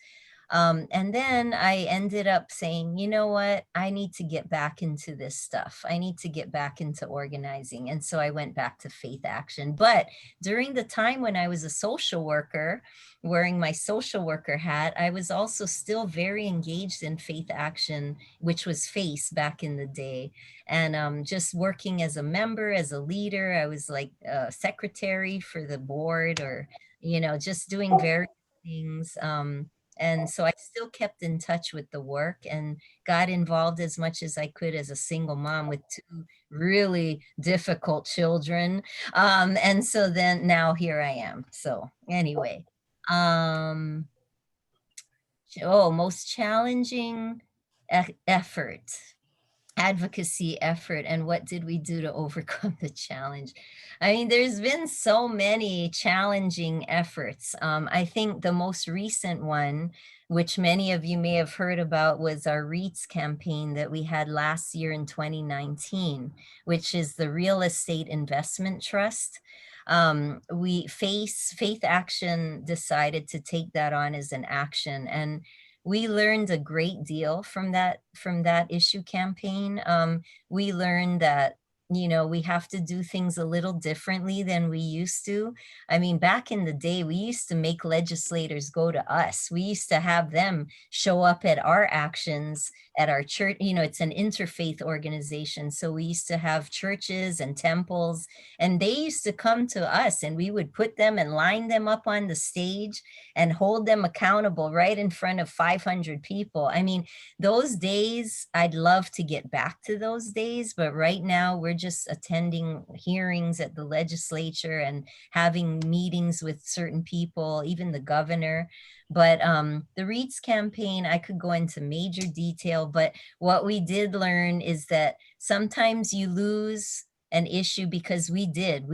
And then I ended up saying, you know what, I need to get back into this stuff. I need to get back into organizing. And so I went back to Faith Action. But during the time when I was a social worker, wearing my social worker hat, I was also still very engaged in Faith Action, which was FACE back in the day. And just working as a member, as a leader. I was like a secretary for the board, or, you know, just doing various things. And so I still kept in touch with the work and got involved as much as I could as a single mom with two really difficult children. And so then now here I am. So anyway, um, most challenging effort, advocacy effort, and what did we do to overcome the challenge? I mean, there's been so many challenging efforts. I think the most recent one, which many of you may have heard about, was our REITs campaign that we had last year in 2019, which is the Real Estate Investment Trust. Faith Action decided to take that on as an action, and we learned a great deal from that issue campaign. We learned that, you know, we have to do things a little differently than we used to. I mean, back in the day, we used to make legislators go to us. We used to have them show up at our actions at our church. You know, it's an interfaith organization. So we used to have churches and temples, and they used to come to us, and we would put them and line them up on the stage and hold them accountable right in front of 500 people. I mean, those days, I'd love to get back to those days, but right now we're just attending hearings at the legislature and having meetings with certain people, even the governor. But the REITs campaign, I could go into major detail, but what we did learn is that sometimes you lose an issue because we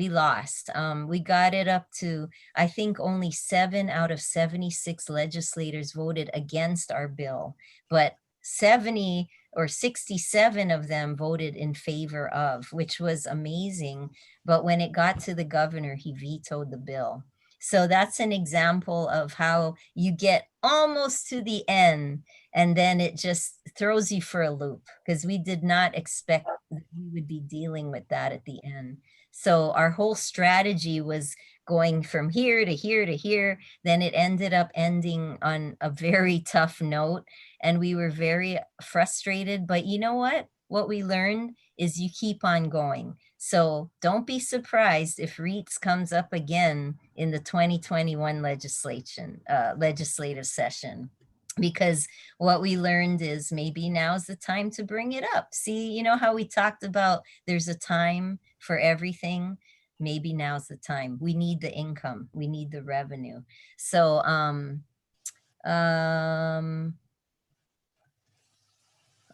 lost. We got it up to, I think only 7 out of 76 legislators voted against our bill, but 70 or 67 of them voted in favor of, which was amazing. But when it got to the governor, he vetoed the bill. So that's an example of how you get almost to the end and then it just throws you for a loop, because we did not expect that we would be dealing with that at the end. So our whole strategy was going from here to here to here. Then it ended up ending on a very tough note, and we were very frustrated. But you know what? What we learned is you keep on going. So don't be surprised if REITs comes up again in the 2021 legislative session, because what we learned is maybe now's the time to bring it up. See, you know how we talked about there's a time for everything? Maybe now's the time. We need the income. We need the revenue. So,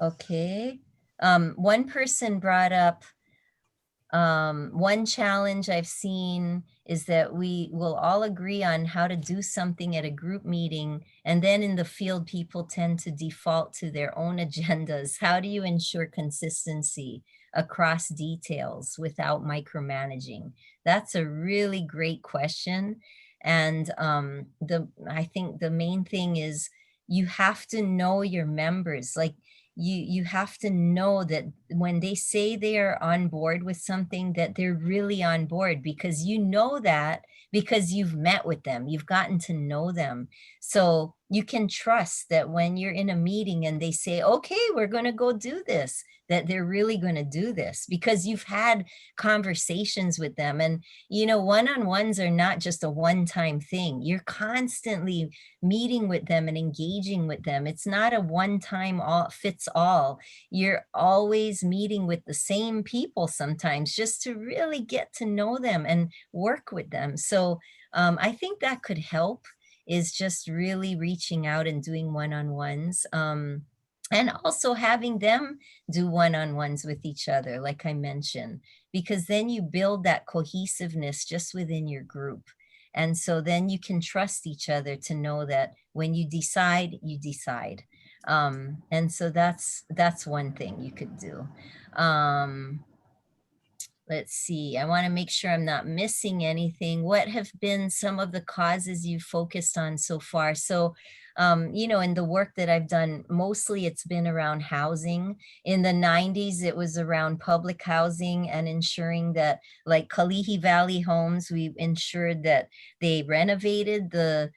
okay. One person brought up, one challenge I've seen is that we will all agree on how to do something at a group meeting, and then in the field, people tend to default to their own agendas. How do you ensure consistency across details without micromanaging? That's a really great question. And I think the main thing is you have to know your members. Like, you have to know that when they say they are on board with something, that they're really on board, because you know that because you've met with them, you've gotten to know them. So you can trust that when you're in a meeting and they say, okay, we're going to go do this, that they're really going to do this because you've had conversations with them. And, you know, one-on-ones are not just a one-time thing. You're constantly meeting with them and engaging with them. It's not a one-time all fits all. You're always meeting with the same people sometimes just to really get to know them and work with them. So I think that could help, is just really reaching out and doing one-on-ones. And also having them do one-on-ones with each other, like I mentioned, because then you build that cohesiveness just within your group. And so then you can trust each other to know that when you decide, you decide. And so that's one thing you could do. Let's see, I want to make sure I'm not missing anything. What have been some of the causes you've focused on so far? So, you know, in the work that I've done, mostly it's been around housing. In the 90s, it was around public housing and ensuring that, like Kalihi Valley Homes, we ensured that they renovated the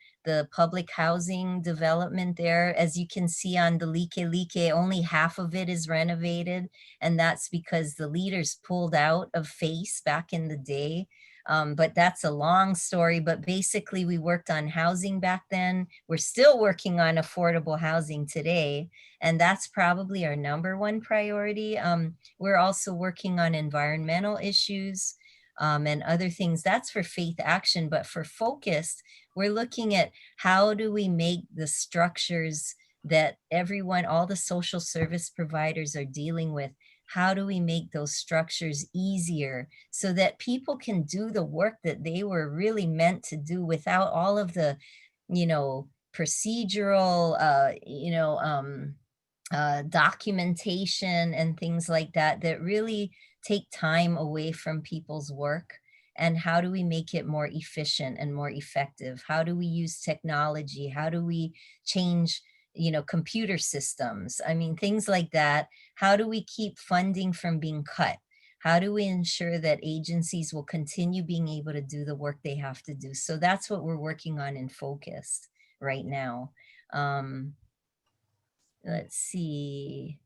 public housing development there. As you can see on the Like, only half of it is renovated. And that's because the leaders pulled out of FACE back in the day. But that's a long story. But basically, we worked on housing back then. We're still working on affordable housing today. And that's probably our number one priority. We're also working on environmental issues and other things. That's for Faith Action. But for Focused, we're looking at how do we make the structures that everyone, all the social service providers are dealing with, how do we make those structures easier so that people can do the work that they were really meant to do without all of the, you know, procedural, documentation and things like that, that really take time away from people's work? And how do we make it more efficient and more effective? How do we use technology? How do we change, you know, computer systems? I mean, things like that. How do we keep funding from being cut? How do we ensure that agencies will continue being able to do the work they have to do? So that's what we're working on in Focus right now. Let's see.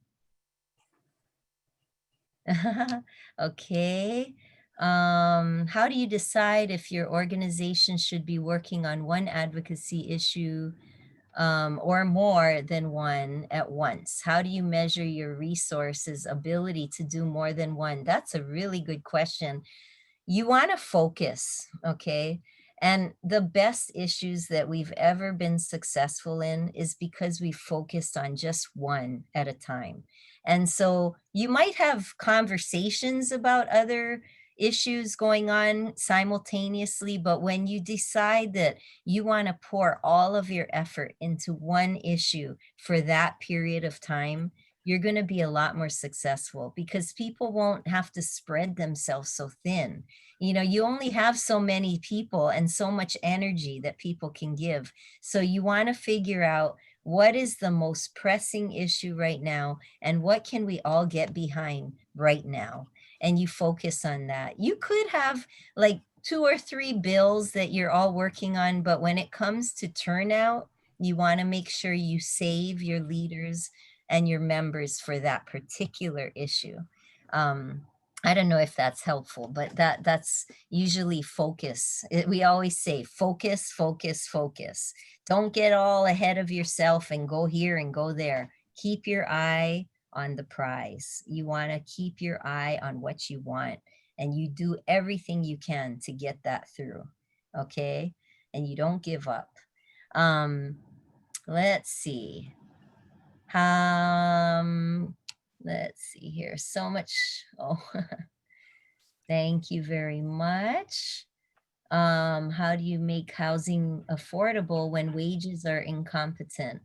Okay. How do you decide if your organization should be working on one advocacy issue or more than one at once? How do you measure your resources ability to do more than one? That's a really good question. You want to focus, okay? And the best issues that we've ever been successful in is because we focused on just one at a time. And so you might have conversations about other issues going on simultaneously, but when you decide that you want to pour all of your effort into one issue for that period of time, you're going to be a lot more successful because people won't have to spread themselves so thin. You know, you only have so many people and so much energy that people can give. So you want to figure out what is the most pressing issue right now and what can we all get behind right now. And you focus on that. You could have like 2 or 3 bills that you're all working on, but when it comes to turnout, you want to make sure you save your leaders and your members for that particular issue. I don't know if that's helpful, but that's usually focus. We always say focus, focus, focus. Don't get all ahead of yourself and go here and go there. Keep your eye on the prize. You want to keep your eye on what you want, and you do everything you can to get that through. Okay? And you don't give up. Um, let's see. Um, let's see here. So much. Oh, thank you very much. How do you make housing affordable when wages are incompetent?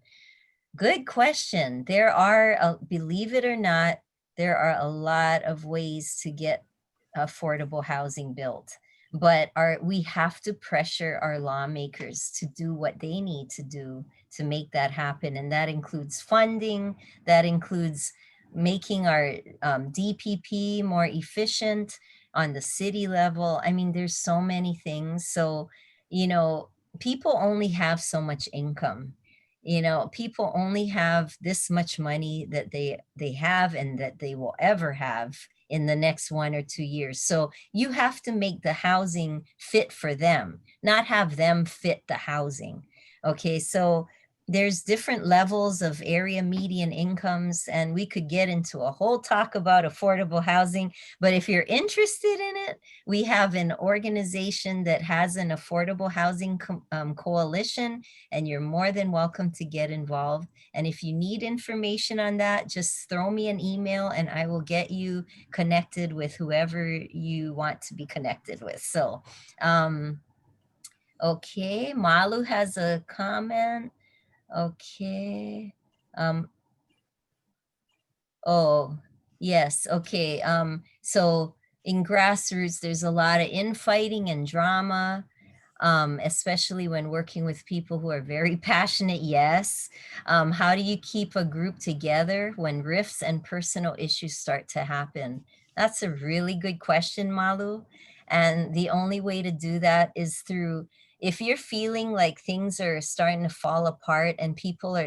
Good question. There are, believe it or not, there are a lot of ways to get affordable housing built, but we have to pressure our lawmakers to do what they need to do to make that happen. And that includes funding, that includes making our DPP more efficient on the city level. I mean, there's so many things. So, you know, people only have so much income. You know, people only have this much money that they have and that they will ever have in the next 1 or 2 years. So you have to make the housing fit for them, not have them fit the housing. Okay, so there's different levels of area median incomes, and we could get into a whole talk about affordable housing. But if you're interested in it, we have an organization that has an affordable housing coalition, and you're more than welcome to get involved. And if you need information on that, just throw me an email and I will get you connected with whoever you want to be connected with. So, okay, Malu has a comment. Okay. Um, Oh, yes. Okay. So in grassroots, there's a lot of infighting and drama, especially when working with people who are very passionate. Yes. How do you keep a group together when rifts and personal issues start to happen? That's a really good question, Malu. And the only way to do that is through, if you're feeling like things are starting to fall apart and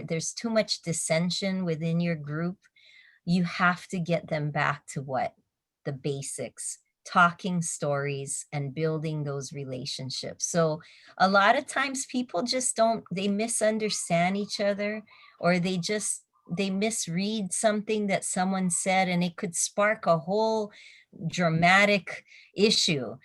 there's too much dissension within your group, you have to get them back to what? The basics, talking stories and building those relationships. So a lot of times people just they misunderstand each other, or they misread something that someone said, and it could spark a whole dramatic issue.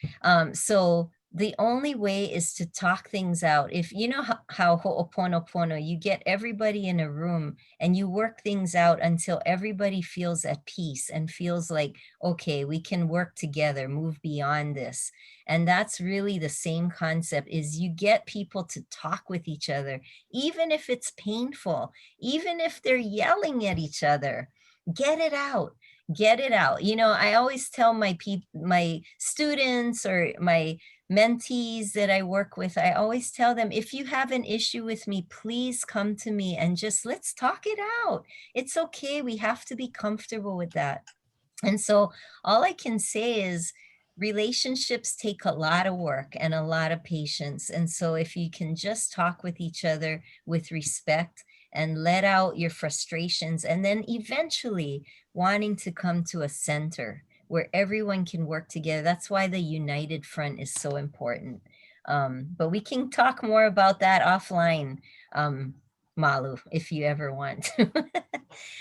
So the only way is to talk things out. If you know how Ho'oponopono, you get everybody in a room and you work things out until everybody feels at peace and feels like, okay, we can work together, move beyond this. And that's really the same concept, is you get people to talk with each other, even if it's painful, even if they're yelling at each other, get it out. Get it out. You know, I always tell my students or my mentees that I work with, I always tell them, if you have an issue with me, please come to me and just let's talk it out. It's okay. We have to be comfortable with that. And so all I can say is relationships take a lot of work and a lot of patience. And so if you can just talk with each other with respect and let out your frustrations, and then eventually wanting to come to a center where everyone can work together. That's why the united front is so important. But we can talk more about that offline, Malu, if you ever want to.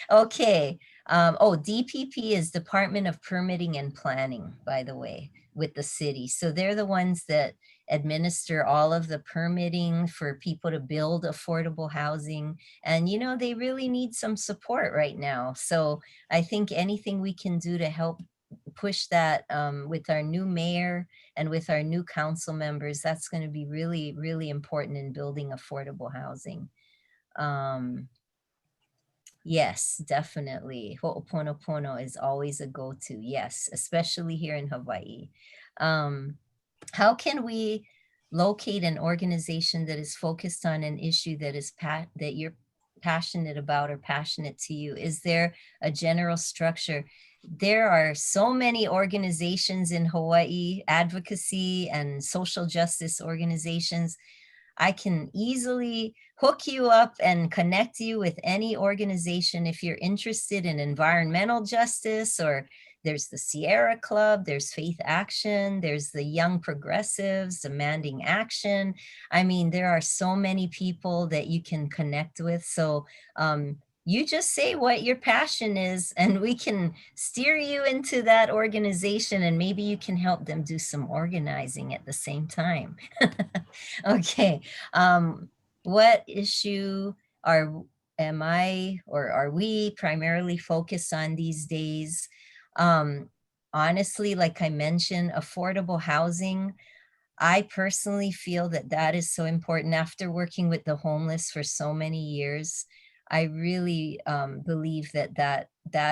Okay. Oh, DPP is Department of Permitting and Planning, by the way, with the city. So they're the ones that administer all of the permitting for people to build affordable housing. And, you know, they really need some support right now. So I think anything we can do to help push that, with our new mayor and with our new council members, that's going to be really, really important in building affordable housing. Yes, definitely. Ho'oponopono is always a go-to. Yes, especially here in Hawaii. How can we locate an organization that is focused on an issue that you're passionate about or passionate to you? Is there a general structure? There are so many organizations in Hawaii, advocacy and social justice organizations. I can easily hook you up and connect you with any organization if you're interested in environmental justice, or there's the Sierra Club, there's Faith Action, there's the Young Progressives demanding action. I mean, there are so many people that you can connect with. So you just say what your passion is and we can steer you into that organization, and maybe you can help them do some organizing at the same time. Okay. What issue am I or are we primarily focused on these days? Um, Honestly, like I mentioned, affordable housing. I personally feel that that is so important. After working with the homeless for so many years, I really believe that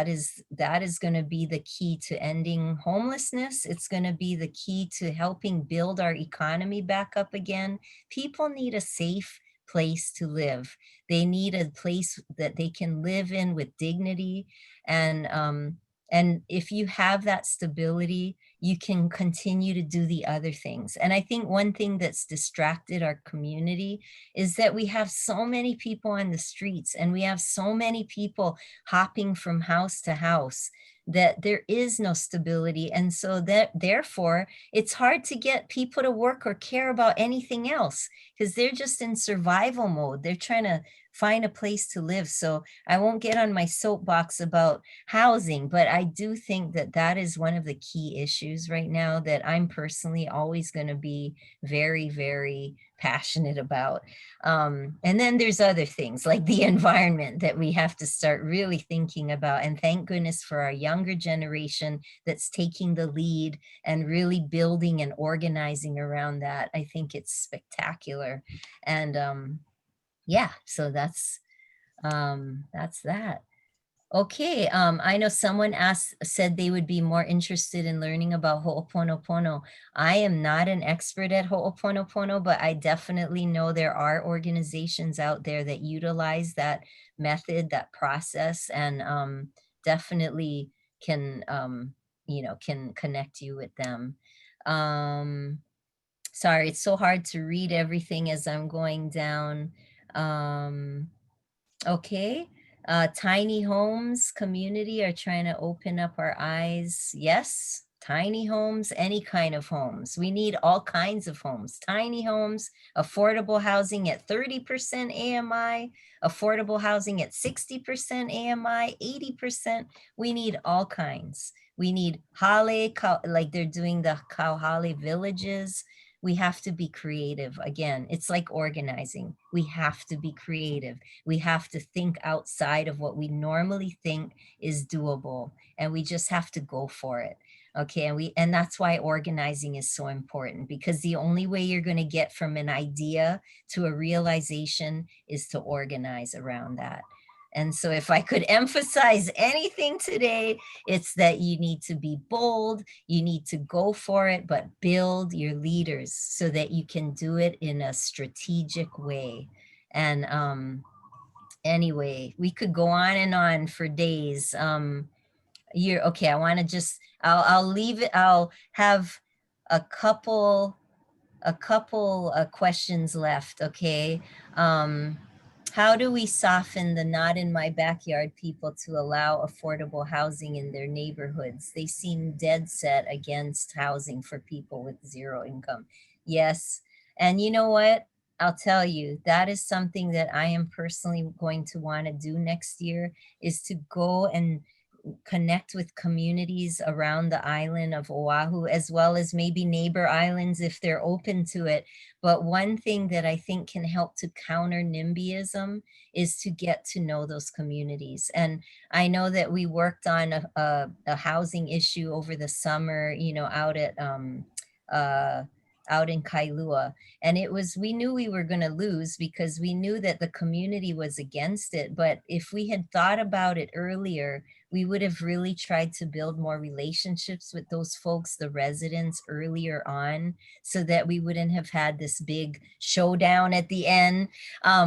is going to be the key to ending homelessness. It's going to be the key to helping build our economy back up again. People need a safe place to live. They need a place that they can live in with dignity, and And if you have that stability, you can continue to do the other things. And I think one thing that's distracted our community is that we have so many people on the streets and we have so many people hopping from house to house that there is no stability. And so that therefore it's hard to get people to work or care about anything else because they're just in survival mode. They're trying to find a place to live. So I won't get on my soapbox about housing, but I do think that that is one of the key issues right now that I'm personally always going to be very, very passionate about. And then there's other things like the environment that we have to start really thinking about. And thank goodness for our younger generation that's taking the lead and really building and organizing around that. I think it's spectacular. And yeah, so that's that. Okay, I know someone said they would be more interested in learning about Ho'oponopono. I am not an expert at Ho'oponopono, but I definitely know there are organizations out there that utilize that method, that process, and definitely can, can connect you with them. Sorry, it's so hard to read everything as I'm going down. Okay. Tiny homes community are trying to open up our eyes. Yes, tiny homes, any kind of homes. We need all kinds of homes. Tiny homes, affordable housing at 30% AMI, affordable housing at 60% AMI, 80%. We need all kinds. We need Hale, like they're doing the Kauhale villages. We have to be creative. Again, it's like organizing. We have to be creative. We have to think outside of what we normally think is doable, and we just have to go for it. Okay, and that's why organizing is so important, because the only way you're going to get from an idea to a realization is to organize around that. And so if I could emphasize anything today, it's that you need to be bold, you need to go for it, but build your leaders so that you can do it in a strategic way. And anyway, we could go on and on for days. You're okay. I want to just, I'll leave it. I'll have a couple questions left. Okay. How do we soften the not in my backyard people to allow affordable housing in their neighborhoods? They seem dead set against housing for people with zero income. Yes. And you know what? I'll tell you, that is something that I am personally going to want to do next year, is to go and connect with communities around the island of Oahu, as well as maybe neighbor islands if they're open to it. But one thing that I think can help to counter NIMBYism is to get to know those communities. And I know that we worked on a housing issue over the summer, out in Kailua. And we knew we were going to lose because we knew that the community was against it. But if we had thought about it earlier, we would have really tried to build more relationships with those folks, the residents, earlier on, so that we wouldn't have had this big showdown at the end,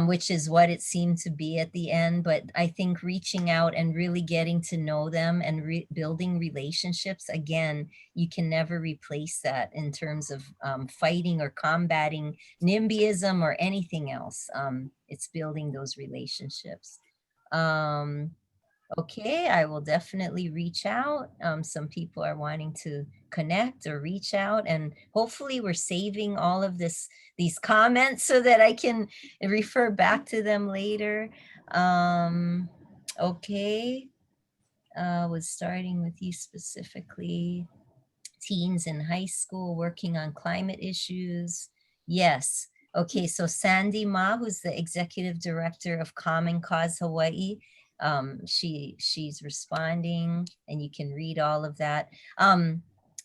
which is what it seemed to be at the end. But I think reaching out and really getting to know them and building relationships, again, you can never replace that in terms of fighting or combating NIMBYism or anything else. It's building those relationships. Okay, I will definitely reach out. Some people are wanting to connect or reach out, and hopefully we're saving all of these comments so that I can refer back to them later. Okay, was starting with you specifically. Teens in high school working on climate issues. Yes. Okay, so Sandy Ma, who's the executive director of Common Cause Hawaii, she's responding, and you can read all of that.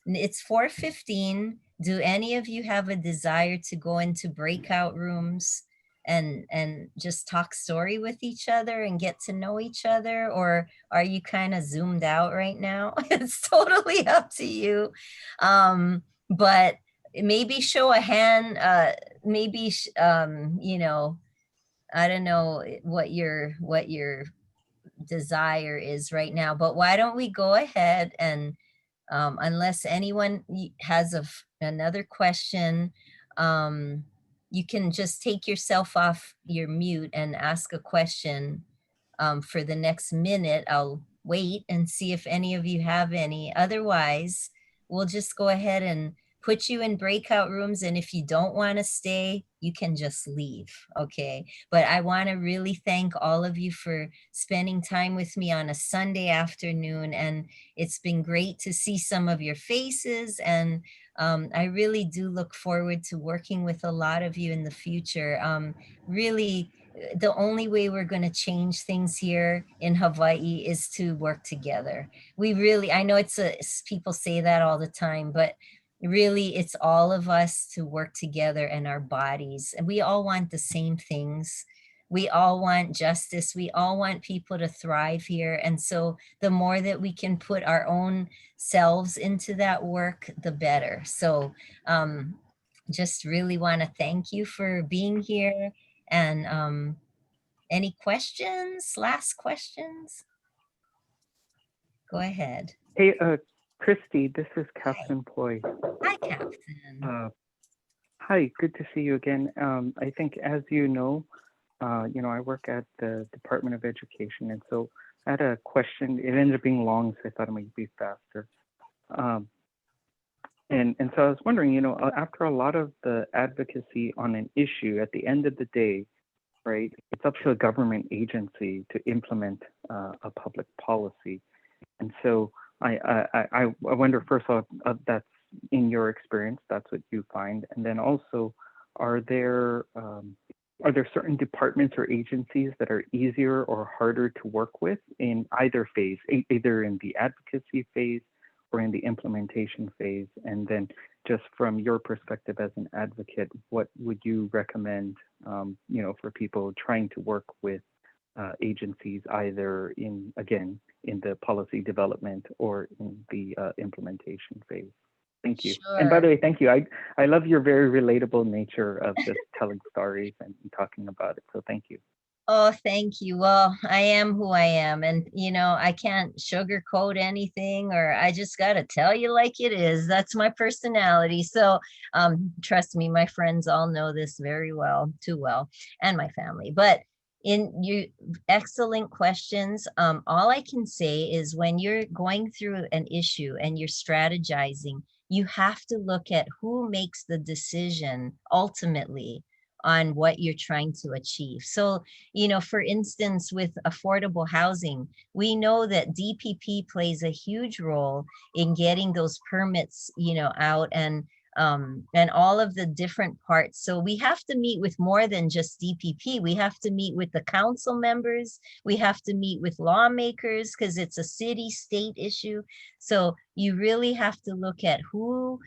It's 4:15. Do any of you have a desire to go into breakout rooms and just talk story with each other and get to know each other, or are you kind of zoomed out right now? It's totally up to you. But maybe show a hand, maybe I don't know what your desire is right now. But why don't we go ahead and unless anyone has another question, you can just take yourself off your mute and ask a question for the next minute. I'll wait and see if any of you have any. Otherwise, we'll just go ahead and put you in breakout rooms. And if you don't want to stay, you can just leave. Okay. But I want to really thank all of you for spending time with me on a Sunday afternoon. And it's been great to see some of your faces. And I really do look forward to working with a lot of you in the future. Really, the only way we're going to change things here in Hawaii is to work together. We really, I know people say that all the time, but really it's all of us to work together in our bodies. And we all want the same things. We all want justice. We all want people to thrive here. And so the more that we can put our own selves into that work, the better. So just really want to thank you for being here. And any questions? Last questions? Go ahead. Hey, Christy, this is Hi. Captain Ploy. Hi, Captain. Hi, good to see you again. I think, as you know, I work at the Department of Education, and so I had a question. It ended up being long, so I thought it might be faster. And so I was wondering, after a lot of the advocacy on an issue, at the end of the day, right, it's up to a government agency to implement a public policy. And so I wonder, first of all, that's in your experience, that's what you find. And then also, are there certain departments or agencies that are easier or harder to work with in either phase, either in the advocacy phase or in the implementation phase? And then just from your perspective as an advocate, what would you recommend, for people trying to work with agencies either in the policy development or in the implementation phase? Thank you. Sure. And by the way, thank you. I love your very relatable nature of just telling stories and talking about it. So thank you. Oh, thank you. Well, I am who I am. And, I can't sugarcoat anything, or I just got to tell you like it is. That's my personality. So trust me, my friends all know this very well, too well, and my family. But excellent questions. All I can say is when you're going through an issue and you're strategizing, you have to look at who makes the decision ultimately on what you're trying to achieve. So, for instance, with affordable housing, we know that DPP plays a huge role in getting those permits, out and all of the different parts. So we have to meet with more than just DPP. We have to meet with the council members. We have to meet with lawmakers because it's a city state issue. So you really have to look at who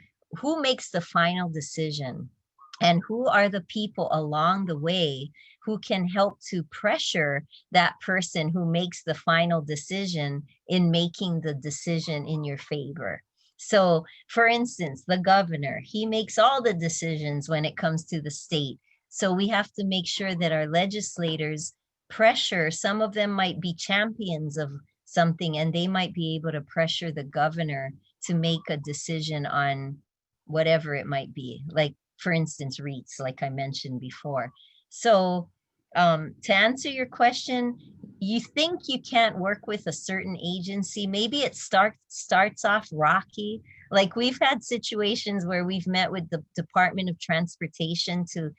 makes the final decision and who are the people along the way who can help to pressure that person who makes the final decision in making the decision in your favor. So, for instance, the governor, he makes all the decisions when it comes to the state. So we have to make sure that our legislators pressure. Some of them might be champions of something, and they might be able to pressure the governor to make a decision on whatever it might be. Like, for instance, REITs, like I mentioned before. So to answer your question, you think you can't work with a certain agency. Maybe it starts off rocky. Like we've had situations where we've met with the Department of Transportation to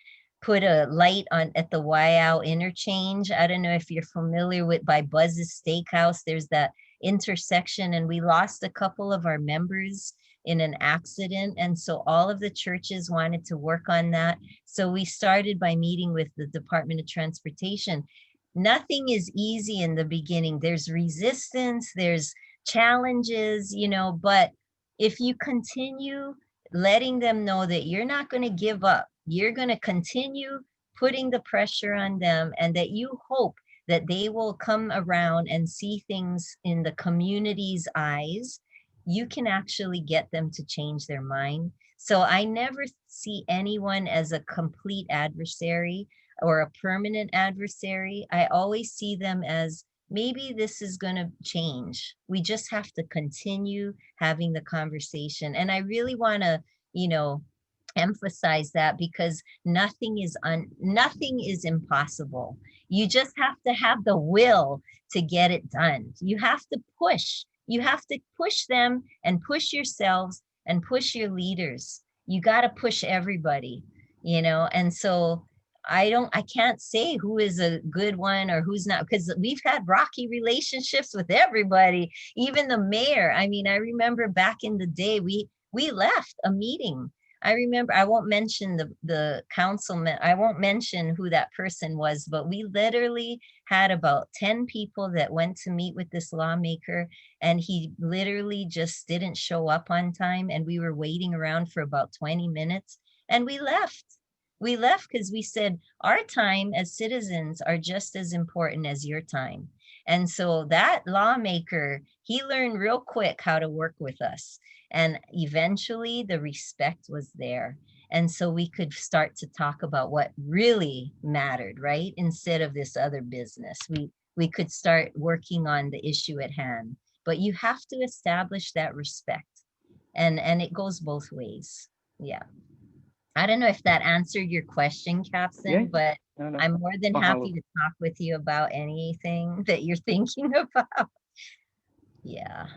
put a light on at the Waiau interchange. I don't know if you're familiar with by Buzz's Steakhouse. There's that intersection, and we lost a couple of our members in an accident. And so all of the churches wanted to work on that. So we started by meeting with the Department of Transportation. Nothing is easy in the beginning. There's resistance, there's challenges, but if you continue letting them know that you're not going to give up, you're going to continue putting the pressure on them, and that you hope that they will come around and see things in the community's eyes, you can actually get them to change their mind. So I never see anyone as a complete adversary or a permanent adversary. I always see them as maybe this is going to change. We just have to continue having the conversation. And I really want to, you know, emphasize that, because nothing is impossible. You just have to have the will to get it done. You have to push. You have to push them and push yourselves and push your leaders. You got to push everybody, you know. And so I can't say who is a good one or who's not, because we've had rocky relationships with everybody, even the mayor. I mean, I remember back in the day, we left a meeting. I remember, I won't mention the councilman, I won't mention who that person was, but we literally had about 10 people that went to meet with this lawmaker, and he literally just didn't show up on time, and we were waiting around for about 20 minutes, and we left. We left because we said our time as citizens are just as important as your time. And so that lawmaker, he learned real quick how to work with us. And eventually the respect was there. And so we could start to talk about what really mattered, right? Instead of this other business, we could start working on the issue at hand. But you have to establish that respect. And it goes both ways. Yeah. I don't know if that answered your question, Capson, Yeah. but No. I'm more than happy Mahalo. to talk with you about anything that you're thinking about. Yeah.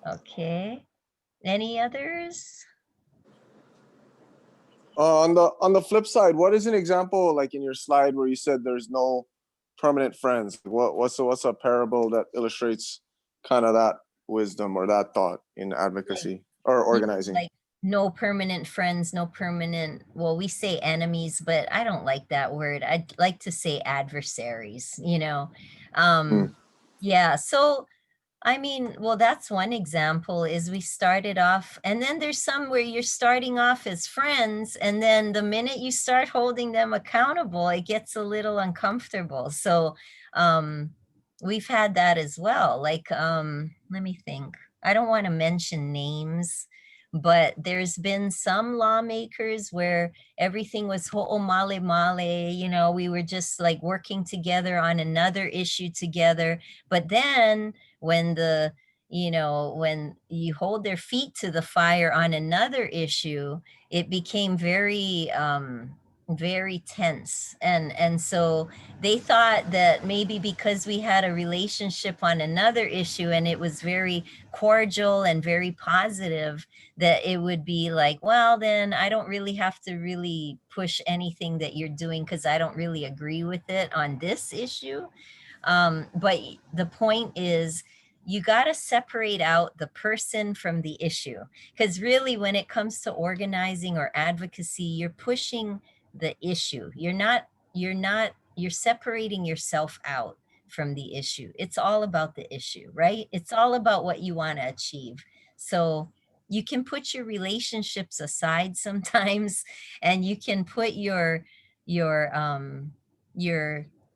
Okay. Any others? On the flip side, what is an example like in your slide where you said there's no permanent friends? What's a parable that illustrates kind of that wisdom or that thought in advocacy or organizing? Like no permanent friends, no permanent, well, we say enemies, but I don't like that word. I'd like to say adversaries, you know? Yeah, so I mean, well, that's one example is we started off, and then there's some where you're starting off as friends, and then the minute you start holding them accountable, it gets a little uncomfortable. So we've had that as well. Like, let me think. I don't want to mention names, but there's been some lawmakers where everything was ho'o male male, you know, we were just like working together on another issue together. But then when when you hold their feet to the fire on another issue, it became very tense. And so they thought that maybe because we had a relationship on another issue and it was very cordial and very positive, that it would be like, well, then I don't really have to really push anything that you're doing because I don't really agree with it on this issue. But the point is, you got to separate out the person from the issue, because really when it comes to organizing or advocacy, you're pushing the issue. You're separating yourself out from the issue. It's all about the issue, right? It's all about what you want to achieve. So you can put your relationships aside sometimes, and you can put your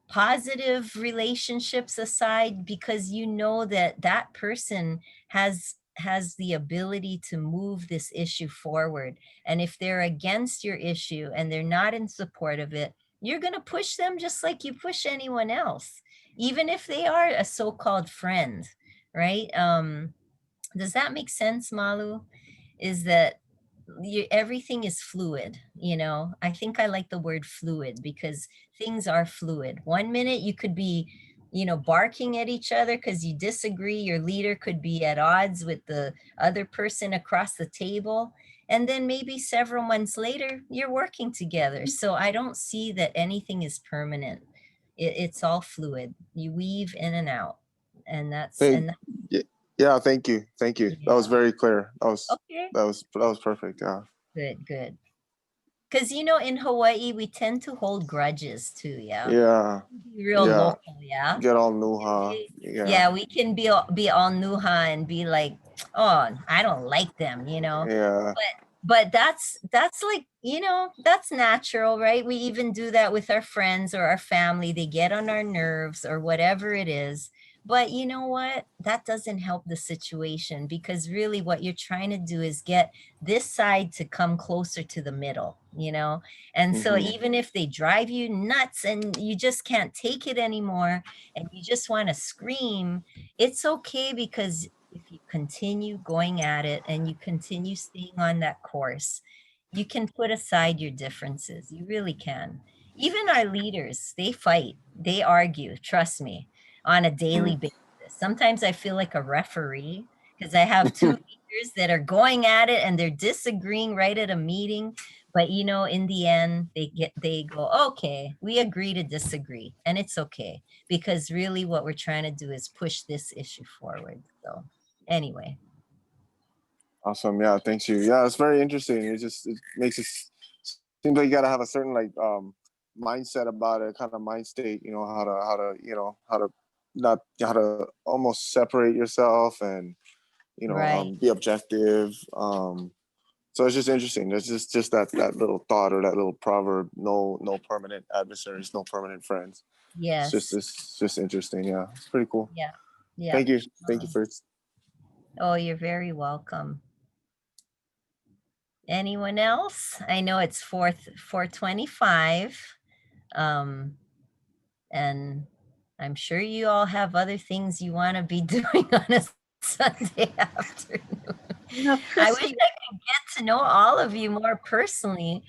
positive relationships aside, because you know that that person has the ability to move this issue forward. And if they're against your issue and they're not in support of it, you're going to push them just like you push anyone else, even if they are a so-called friend, right? Does that make sense, Malu? Is that everything is fluid, you know? I think I like the word fluid because things are fluid. One minute you could be, barking at each other because you disagree. Your leader could be at odds with the other person across the table. And then maybe several months later, you're working together. So I don't see that anything is permanent. It's all fluid. You weave in and out. And Thank, yeah, thank you. That was yeah. very clear. Okay. That was perfect. Yeah. Good. Because, in Hawaii, we tend to hold grudges too, yeah? Yeah. Be real Yeah. local, yeah? Get all nuha. Yeah. Yeah, we can be all nuha and be like, oh, I don't like them, Yeah. But that's like, that's natural, right? We even do that with our friends or our family. They get on our nerves or whatever it is. But you know what? That doesn't help the situation, because really what you're trying to do is get this side to come closer to the middle, you know? And so Mhm. even if they drive you nuts and you just can't take it anymore and you just want to scream, it's okay, because if you continue going at it and you continue staying on that course, you can put aside your differences. You really can. Even our leaders, they fight, they argue, trust me, on a daily Mm. basis. Sometimes I feel like a referee, because I have two leaders that are going at it and they're disagreeing right at a meeting. But you know, in the end, they go, okay, we agree to disagree. And it's okay, because really what we're trying to do is push this issue forward. So anyway. Awesome. Yeah, thanks you. Yeah, it's very interesting. It makes it seems like you gotta have a certain like mindset about it, kind of mind state, you know, how to how to not how to almost separate yourself and Right. be objective. So it's just interesting. There's just that little thought or that little proverb, no permanent adversaries, no permanent friends. Yes. It's just interesting. Yeah, it's pretty cool. Yeah. Yeah. Thank you. Thank you Um, for oh, you're very welcome. Anyone else? I know it's 4:25. Um, and I'm sure you all have other things you want to be doing on a Sunday afternoon. I wish Christy, I could get to know all of you more personally.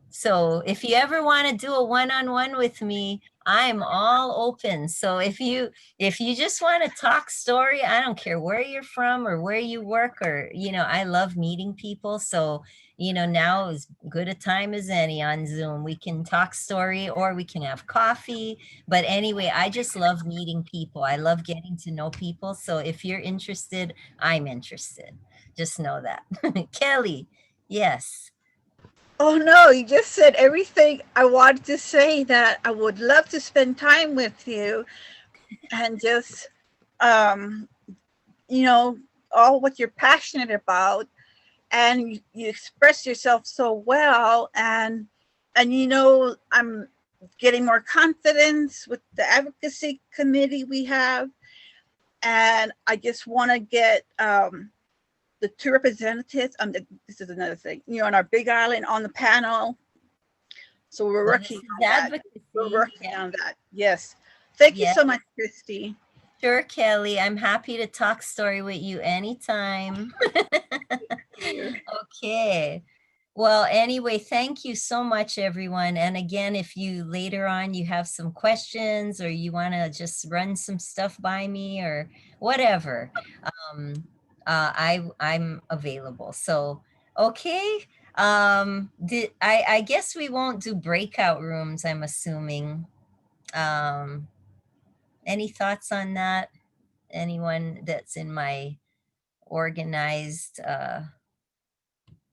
So if you ever want to do a one-on-one with me, I'm all open. So if you just want to talk story, I don't care where you're from or where you work, or I love meeting people. So now is good a time as any on Zoom. We can talk story or we can have coffee. But anyway, I just love meeting people. I love getting to know people. So if you're interested, I'm interested. Just know that. Kelly, yes. oh no, you just said everything I wanted to say, that I would love to spend time with you and just, um, you know, all what you're passionate about. And you express yourself so well. And I'm getting more confidence with the advocacy committee we have. And I just want to get the two representatives. This is another thing, on our Big Island on the panel. So we're Well, this working is on that. We're advocacy. working Yeah. on that. Yes. Thank you Yeah. so much, Christy. Sure, Kelly. I'm happy to talk story with you anytime. Okay. Well, anyway, thank you so much, everyone. And again, if you later on you have some questions or you want to just run some stuff by me or whatever, I'm available. So, okay. I guess we won't do breakout rooms, I'm assuming. Um, any thoughts on that? Anyone that's in my organized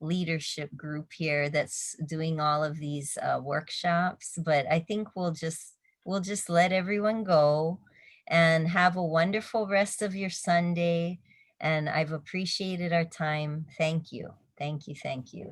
leadership group here that's doing all of these workshops? But I think we'll just let everyone go and have a wonderful rest of your Sunday. And I've appreciated our time. Thank you. Thank you. Thank you.